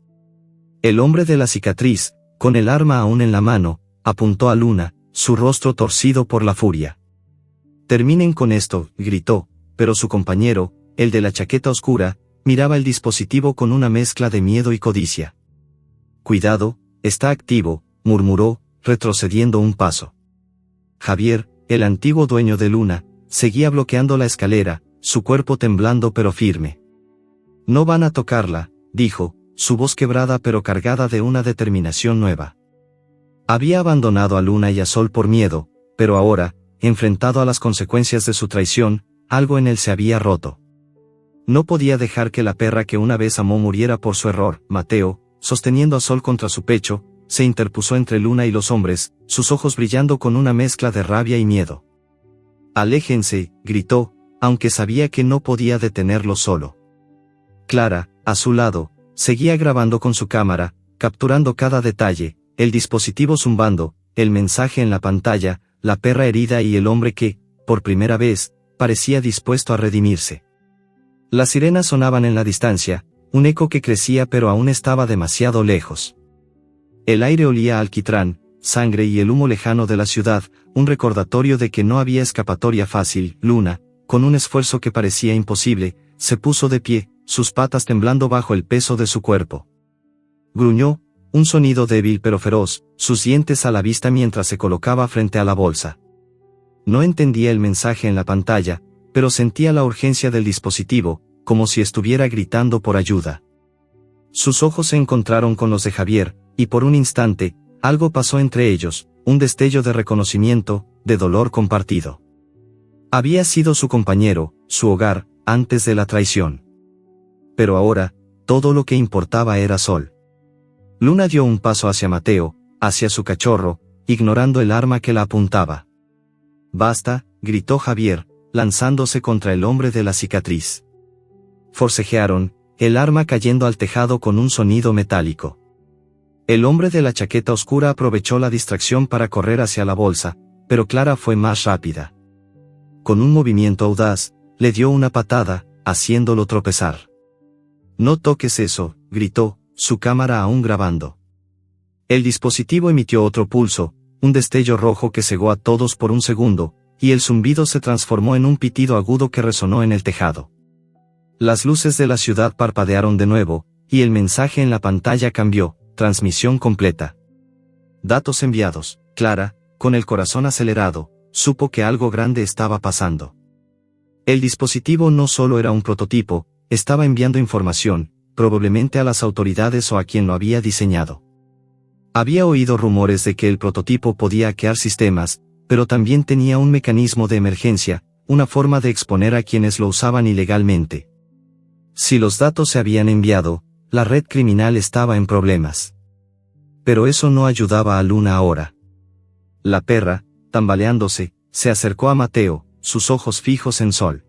El hombre de la cicatriz, con el arma aún en la mano, apuntó a Luna, su rostro torcido por la furia. «Terminen con esto», gritó, pero su compañero, el de la chaqueta oscura, miraba el dispositivo con una mezcla de miedo y codicia. «Cuidado, está activo», murmuró, retrocediendo un paso. Javier, el antiguo dueño de Luna, seguía bloqueando la escalera, su cuerpo temblando pero firme. «No van a tocarla», dijo, su voz quebrada pero cargada de una determinación nueva. Había abandonado a Luna y a Sol por miedo, pero ahora, enfrentado a las consecuencias de su traición, algo en él se había roto. No podía dejar que la perra que una vez amó muriera por su error. Mateo, sosteniendo a Sol contra su pecho, se interpuso entre Luna y los hombres, sus ojos brillando con una mezcla de rabia y miedo. «Aléjense», gritó, aunque sabía que no podía detenerlo solo. Clara, a su lado, seguía grabando con su cámara, capturando cada detalle, el dispositivo zumbando, el mensaje en la pantalla, la perra herida y el hombre que, por primera vez, parecía dispuesto a redimirse. Las sirenas sonaban en la distancia, un eco que crecía pero aún estaba demasiado lejos. El aire olía a alquitrán, sangre y el humo lejano de la ciudad, un recordatorio de que no había escapatoria fácil. Luna, con un esfuerzo que parecía imposible, se puso de pie, sus patas temblando bajo el peso de su cuerpo. Gruñó, un sonido débil pero feroz, sus dientes a la vista mientras se colocaba frente a la bolsa. No entendía el mensaje en la pantalla, pero sentía la urgencia del dispositivo, como si estuviera gritando por ayuda. Sus ojos se encontraron con los de Javier, y por un instante, algo pasó entre ellos, un destello de reconocimiento, de dolor compartido. Había sido su compañero, su hogar, antes de la traición. Pero ahora, todo lo que importaba era Sol. Luna dio un paso hacia Mateo, hacia su cachorro, ignorando el arma que la apuntaba. «Basta», gritó Javier, lanzándose contra el hombre de la cicatriz. Forcejearon, el arma cayendo al tejado con un sonido metálico. El hombre de la chaqueta oscura aprovechó la distracción para correr hacia la bolsa, pero Clara fue más rápida. Con un movimiento audaz, le dio una patada, haciéndolo tropezar. «No toques eso», gritó, su cámara aún grabando. El dispositivo emitió otro pulso, un destello rojo que cegó a todos por un segundo, y el zumbido se transformó en un pitido agudo que resonó en el tejado. Las luces de la ciudad parpadearon de nuevo, y el mensaje en la pantalla cambió, transmisión completa. Datos enviados. Clara, con el corazón acelerado, supo que algo grande estaba pasando. El dispositivo no solo era un prototipo, estaba enviando información, probablemente a las autoridades o a quien lo había diseñado. Había oído rumores de que el prototipo podía hackear sistemas, pero también tenía un mecanismo de emergencia, una forma de exponer a quienes lo usaban ilegalmente. Si los datos se habían enviado, la red criminal estaba en problemas. Pero eso no ayudaba a Luna ahora. La perra, tambaleándose, se acercó a Mateo, sus ojos fijos en Sol.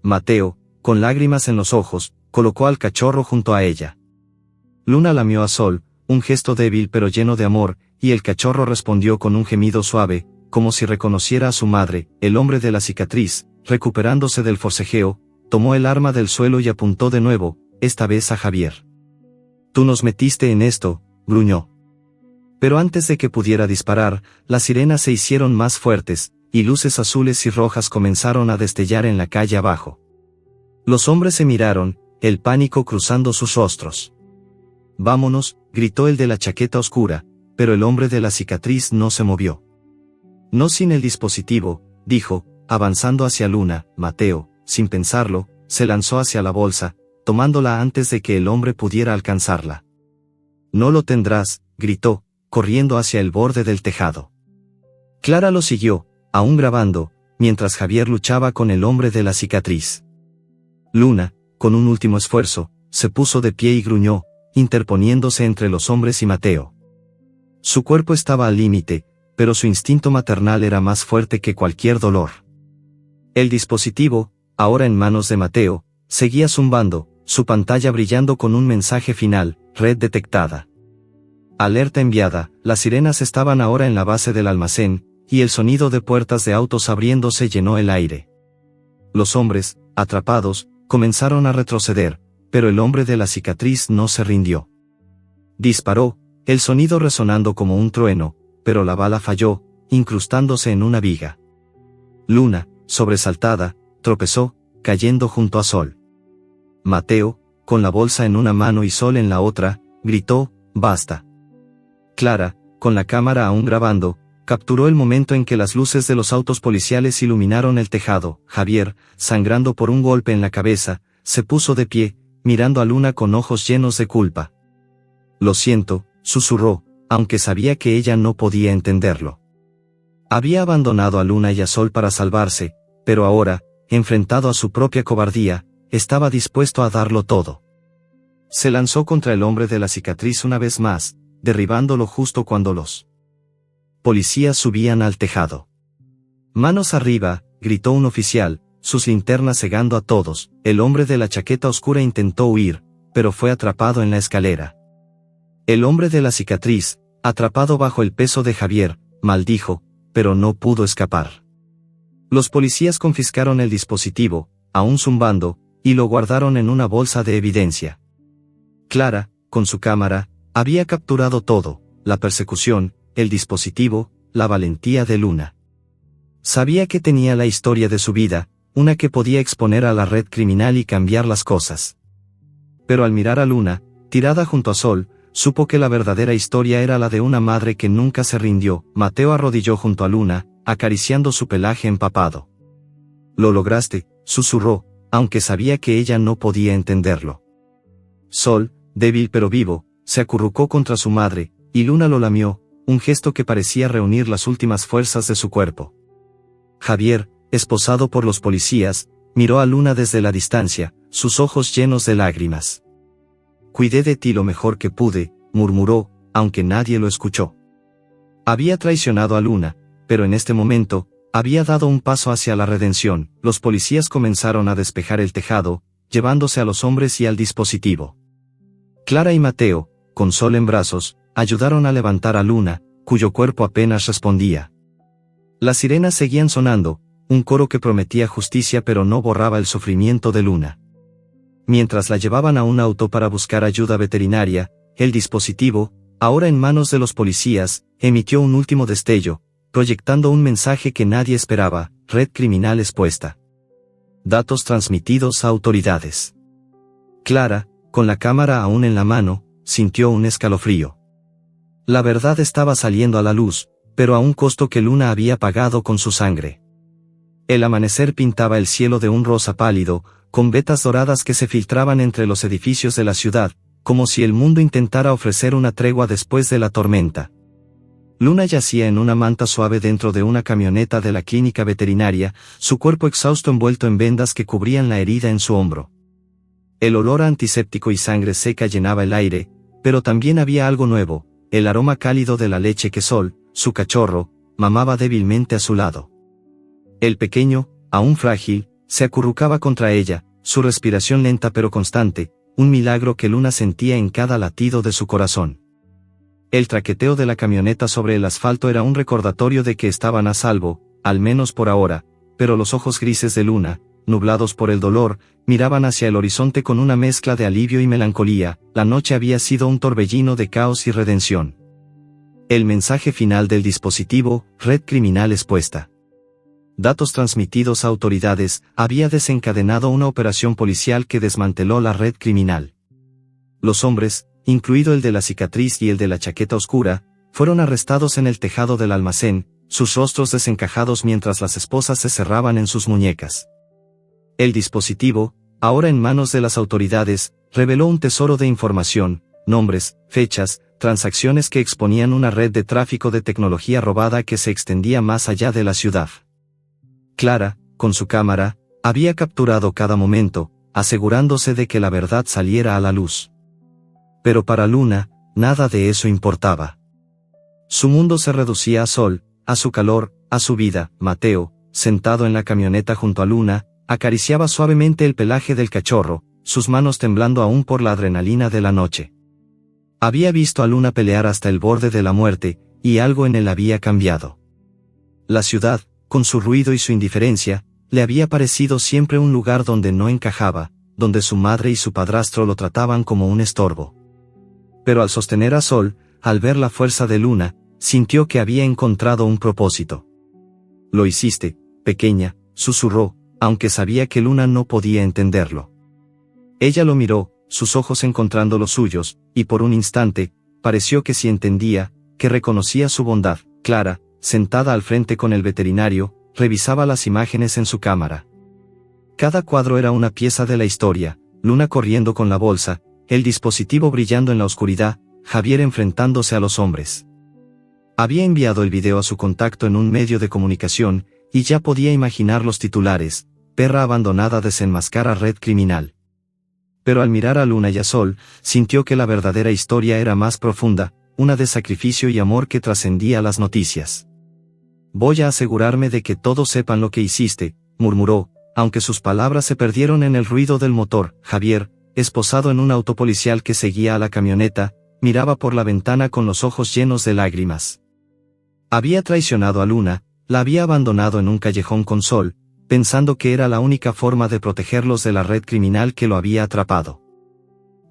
Mateo, con lágrimas en los ojos, colocó al cachorro junto a ella. Luna lamió a Sol, un gesto débil pero lleno de amor, y el cachorro respondió con un gemido suave, como si reconociera a su madre. El hombre de la cicatriz, recuperándose del forcejeo, tomó el arma del suelo y apuntó de nuevo, esta vez a Javier. «Tú nos metiste en esto», gruñó. Pero antes de que pudiera disparar, las sirenas se hicieron más fuertes, y luces azules y rojas comenzaron a destellar en la calle abajo. Los hombres se miraron, el pánico cruzando sus rostros. «Vámonos», gritó el de la chaqueta oscura, pero el hombre de la cicatriz no se movió. «No sin el dispositivo», dijo, avanzando hacia Luna. Mateo, sin pensarlo, se lanzó hacia la bolsa, tomándola antes de que el hombre pudiera alcanzarla. «No lo tendrás», gritó, corriendo hacia el borde del tejado. Clara lo siguió, aún grabando, mientras Javier luchaba con el hombre de la cicatriz. Luna, con un último esfuerzo, se puso de pie y gruñó, interponiéndose entre los hombres y Mateo. Su cuerpo estaba al límite, pero su instinto maternal era más fuerte que cualquier dolor. El dispositivo, ahora en manos de Mateo, seguía zumbando, su pantalla brillando con un mensaje final: red detectada. Alerta enviada. Las sirenas estaban ahora en la base del almacén, y el sonido de puertas de autos abriéndose llenó el aire. Los hombres, atrapados, comenzaron a retroceder, pero el hombre de la cicatriz no se rindió. Disparó, el sonido resonando como un trueno, pero la bala falló, incrustándose en una viga. Luna, sobresaltada, tropezó, cayendo junto a Sol. Mateo, con la bolsa en una mano y Sol en la otra, gritó: «¡Basta!». Clara, con la cámara aún grabando, capturó el momento en que las luces de los autos policiales iluminaron el tejado. Javier, sangrando por un golpe en la cabeza, se puso de pie, mirando a Luna con ojos llenos de culpa. «Lo siento», susurró, aunque sabía que ella no podía entenderlo. Había abandonado a Luna y a Sol para salvarse, pero ahora, enfrentado a su propia cobardía, estaba dispuesto a darlo todo. Se lanzó contra el hombre de la cicatriz una vez más, derribándolo justo cuando los policías subían al tejado. «Manos arriba», gritó un oficial, sus linternas cegando a todos. El hombre de la chaqueta oscura intentó huir, pero fue atrapado en la escalera. El hombre de la cicatriz, atrapado bajo el peso de Javier, maldijo, pero no pudo escapar. Los policías confiscaron el dispositivo, aún zumbando, y lo guardaron en una bolsa de evidencia. Clara, con su cámara, había capturado todo: la persecución, el dispositivo, la valentía de Luna. Sabía que tenía la historia de su vida, una que podía exponer a la red criminal y cambiar las cosas. Pero al mirar a Luna, tirada junto a Sol, supo que la verdadera historia era la de una madre que nunca se rindió. Mateo arrodilló junto a Luna, acariciando su pelaje empapado. Lo lograste, susurró, aunque sabía que ella no podía entenderlo. Sol, débil pero vivo, se acurrucó contra su madre, y Luna lo lamió, un gesto que parecía reunir las últimas fuerzas de su cuerpo. Javier, esposado por los policías, miró a Luna desde la distancia, sus ojos llenos de lágrimas. Cuidé de ti lo mejor que pude, murmuró, aunque nadie lo escuchó. Había traicionado a Luna, pero en este momento, había dado un paso hacia la redención. Los policías comenzaron a despejar el tejado, llevándose a los hombres y al dispositivo. Clara y Mateo, con Sol en brazos, ayudaron a levantar a Luna, cuyo cuerpo apenas respondía. Las sirenas seguían sonando, un coro que prometía justicia pero no borraba el sufrimiento de Luna. Mientras la llevaban a un auto para buscar ayuda veterinaria, el dispositivo, ahora en manos de los policías, emitió un último destello, proyectando un mensaje que nadie esperaba: red criminal expuesta. Datos transmitidos a autoridades. Clara, con la cámara aún en la mano, sintió un escalofrío. La verdad estaba saliendo a la luz, pero a un costo que Luna había pagado con su sangre. El amanecer pintaba el cielo de un rosa pálido, con vetas doradas que se filtraban entre los edificios de la ciudad, como si el mundo intentara ofrecer una tregua después de la tormenta. Luna yacía en una manta suave dentro de una camioneta de la clínica veterinaria, su cuerpo exhausto envuelto en vendas que cubrían la herida en su hombro. El olor a antiséptico y sangre seca llenaba el aire, pero también había algo nuevo, el aroma cálido de la leche que Sol, su cachorro, mamaba débilmente a su lado. El pequeño, aún frágil, se acurrucaba contra ella, su respiración lenta pero constante, un milagro que Luna sentía en cada latido de su corazón. El traqueteo de la camioneta sobre el asfalto era un recordatorio de que estaban a salvo, al menos por ahora, pero los ojos grises de Luna, nublados por el dolor, miraban hacia el horizonte con una mezcla de alivio y melancolía. La noche había sido un torbellino de caos y redención. El mensaje final del dispositivo, red criminal expuesta. Datos transmitidos a autoridades, había desencadenado una operación policial que desmanteló la red criminal. Los hombres, incluido el de la cicatriz y el de la chaqueta oscura, fueron arrestados en el tejado del almacén, sus rostros desencajados mientras las esposas se cerraban en sus muñecas. El dispositivo, ahora en manos de las autoridades, reveló un tesoro de información, nombres, fechas, transacciones que exponían una red de tráfico de tecnología robada que se extendía más allá de la ciudad. Clara, con su cámara, había capturado cada momento, asegurándose de que la verdad saliera a la luz. Pero para Luna, nada de eso importaba. Su mundo se reducía a Sol, a su calor, a su vida. Mateo, sentado en la camioneta junto a Luna, acariciaba suavemente el pelaje del cachorro, sus manos temblando aún por la adrenalina de la noche. Había visto a Luna pelear hasta el borde de la muerte, y algo en él había cambiado. La ciudad, con su ruido y su indiferencia, le había parecido siempre un lugar donde no encajaba, donde su madre y su padrastro lo trataban como un estorbo. Pero al sostener a Sol, al ver la fuerza de Luna, sintió que había encontrado un propósito. Lo hiciste, pequeña, susurró, aunque sabía que Luna no podía entenderlo. Ella lo miró, sus ojos encontrando los suyos, y por un instante, pareció que sí entendía, que reconocía su bondad. Clara, sentada al frente con el veterinario, revisaba las imágenes en su cámara. Cada cuadro era una pieza de la historia: Luna corriendo con la bolsa, el dispositivo brillando en la oscuridad, Javier enfrentándose a los hombres. Había enviado el video a su contacto en un medio de comunicación, y ya podía imaginar los titulares: perra abandonada desenmascara red criminal. Pero al mirar a Luna y a Sol, sintió que la verdadera historia era más profunda, una de sacrificio y amor que trascendía las noticias. Voy a asegurarme de que todos sepan lo que hiciste, murmuró, aunque sus palabras se perdieron en el ruido del motor. Javier, esposado en un auto policial que seguía a la camioneta, miraba por la ventana con los ojos llenos de lágrimas. Había traicionado a Luna, la había abandonado en un callejón con Sol, pensando que era la única forma de protegerlos de la red criminal que lo había atrapado.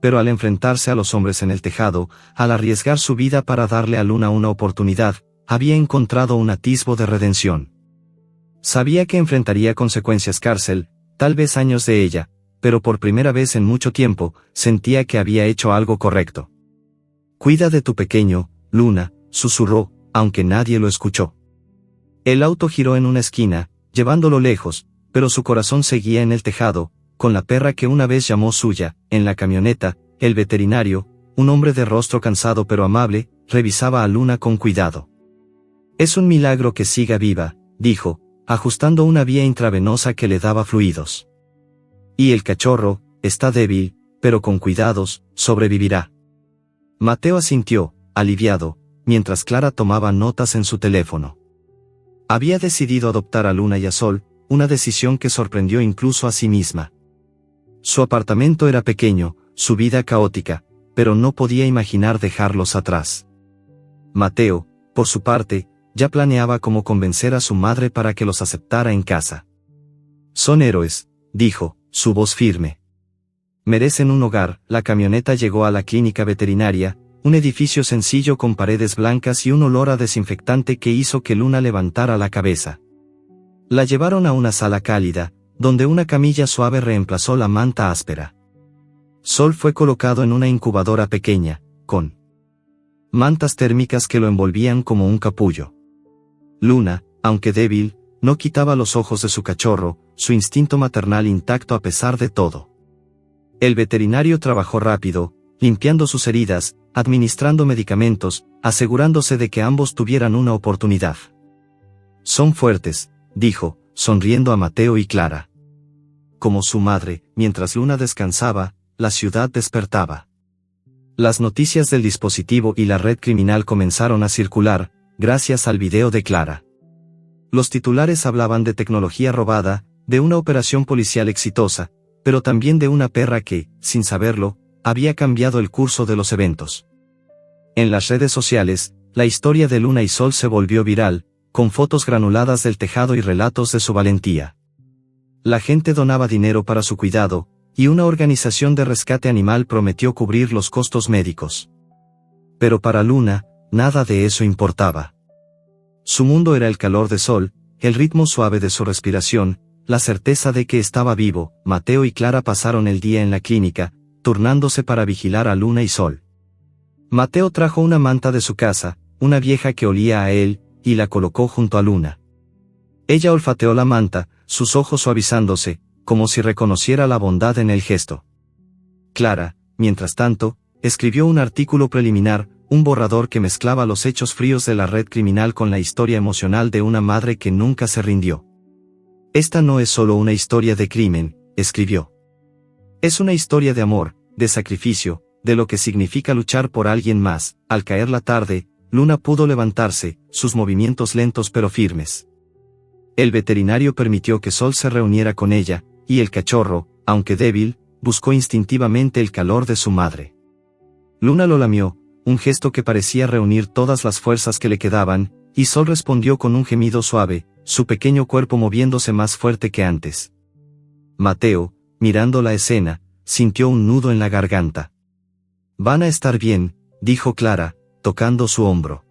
Pero al enfrentarse a los hombres en el tejado, al arriesgar su vida para darle a Luna una oportunidad, había encontrado un atisbo de redención. Sabía que enfrentaría consecuencias: cárcel, tal vez años de ella, pero por primera vez en mucho tiempo, sentía que había hecho algo correcto. Cuida de tu pequeño, Luna, susurró, aunque nadie lo escuchó. El auto giró en una esquina, llevándolo lejos, pero su corazón seguía en el tejado, con la perra que una vez llamó suya. En la camioneta, el veterinario, un hombre de rostro cansado pero amable, revisaba a Luna con cuidado. «Es un milagro que siga viva», dijo, ajustando una vía intravenosa que le daba fluidos. «Y el cachorro, está débil, pero con cuidados, sobrevivirá». Mateo asintió, aliviado, mientras Clara tomaba notas en su teléfono. Había decidido adoptar a Luna y a Sol, una decisión que sorprendió incluso a sí misma. Su apartamento era pequeño, su vida caótica, pero no podía imaginar dejarlos atrás. Mateo, por su parte, ya planeaba cómo convencer a su madre para que los aceptara en casa. «Son héroes», dijo, su voz firme. «Merecen un hogar». La camioneta llegó a la clínica veterinaria, un edificio sencillo con paredes blancas y un olor a desinfectante que hizo que Luna levantara la cabeza. La llevaron a una sala cálida, donde una camilla suave reemplazó la manta áspera. Sol fue colocado en una incubadora pequeña, con mantas térmicas que lo envolvían como un capullo. Luna, aunque débil, no quitaba los ojos de su cachorro, su instinto maternal intacto a pesar de todo. El veterinario trabajó rápido, limpiando sus heridas, administrando medicamentos, asegurándose de que ambos tuvieran una oportunidad. «Son fuertes», dijo, sonriendo a Mateo y Clara. Como su madre, mientras Luna descansaba, la ciudad despertaba. Las noticias del dispositivo y la red criminal comenzaron a circular, gracias al video de Clara. Los titulares hablaban de tecnología robada, de una operación policial exitosa, pero también de una perra que, sin saberlo, había cambiado el curso de los eventos. En las redes sociales, la historia de Luna y Sol se volvió viral, con fotos granuladas del tejado y relatos de su valentía. La gente donaba dinero para su cuidado, y una organización de rescate animal prometió cubrir los costos médicos. Pero para Luna, nada de eso importaba. Su mundo era el calor de Sol, el ritmo suave de su respiración, la certeza de que estaba vivo. Mateo y Clara pasaron el día en la clínica, turnándose para vigilar a Luna y Sol. Mateo trajo una manta de su casa, una vieja que olía a él, y la colocó junto a Luna. Ella olfateó la manta, sus ojos suavizándose, como si reconociera la bondad en el gesto. Clara, mientras tanto, escribió un artículo preliminar, un borrador que mezclaba los hechos fríos de la red criminal con la historia emocional de una madre que nunca se rindió. «Esta no es solo una historia de crimen», escribió. «Es una historia de amor, de sacrificio, de lo que significa luchar por alguien más». Al caer la tarde, Luna pudo levantarse, sus movimientos lentos pero firmes. El veterinario permitió que Sol se reuniera con ella, y el cachorro, aunque débil, buscó instintivamente el calor de su madre. Luna lo lamió, un gesto que parecía reunir todas las fuerzas que le quedaban, y Sol respondió con un gemido suave, su pequeño cuerpo moviéndose más fuerte que antes. Mateo, mirando la escena, sintió un nudo en la garganta. «Van a estar bien», dijo Clara, tocando su hombro.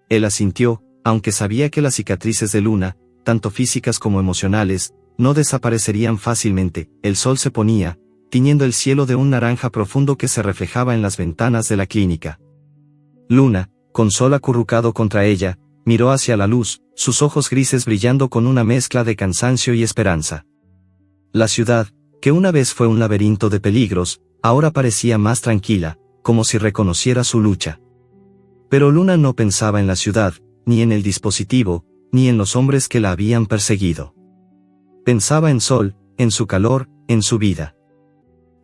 Él asintió, aunque sabía que las cicatrices de Luna, tanto físicas como emocionales, no desaparecerían fácilmente. El sol se ponía, tiñendo el cielo de un naranja profundo que se reflejaba en las ventanas de la clínica. Luna, con Sol acurrucado contra ella, miró hacia la luz, sus ojos grises brillando con una mezcla de cansancio y esperanza. La ciudad, que una vez fue un laberinto de peligros, ahora parecía más tranquila, como si reconociera su lucha. Pero Luna no pensaba en la ciudad, ni en el dispositivo, ni en los hombres que la habían perseguido. Pensaba en Sol, en su calor, en su vida.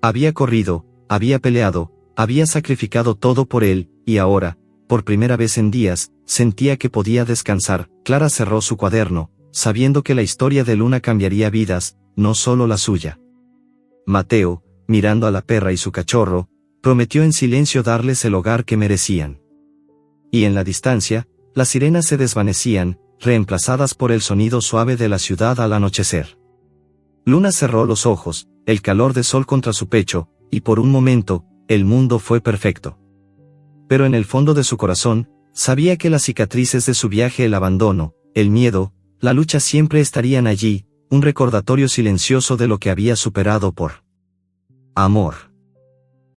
Había corrido, había peleado, había sacrificado todo por él, y ahora, por primera vez en días, sentía que podía descansar. Clara cerró su cuaderno, sabiendo que la historia de Luna cambiaría vidas, no solo la suya. Mateo, mirando a la perra y su cachorro, prometió en silencio darles el hogar que merecían. Y en la distancia, las sirenas se desvanecían, reemplazadas por el sonido suave de la ciudad al anochecer. Luna cerró los ojos, el calor de Sol contra su pecho, y por un momento, el mundo fue perfecto. Pero en el fondo de su corazón, sabía que las cicatrices de su viaje, el abandono, el miedo, la lucha siempre estarían allí, un recordatorio silencioso de lo que había superado por amor.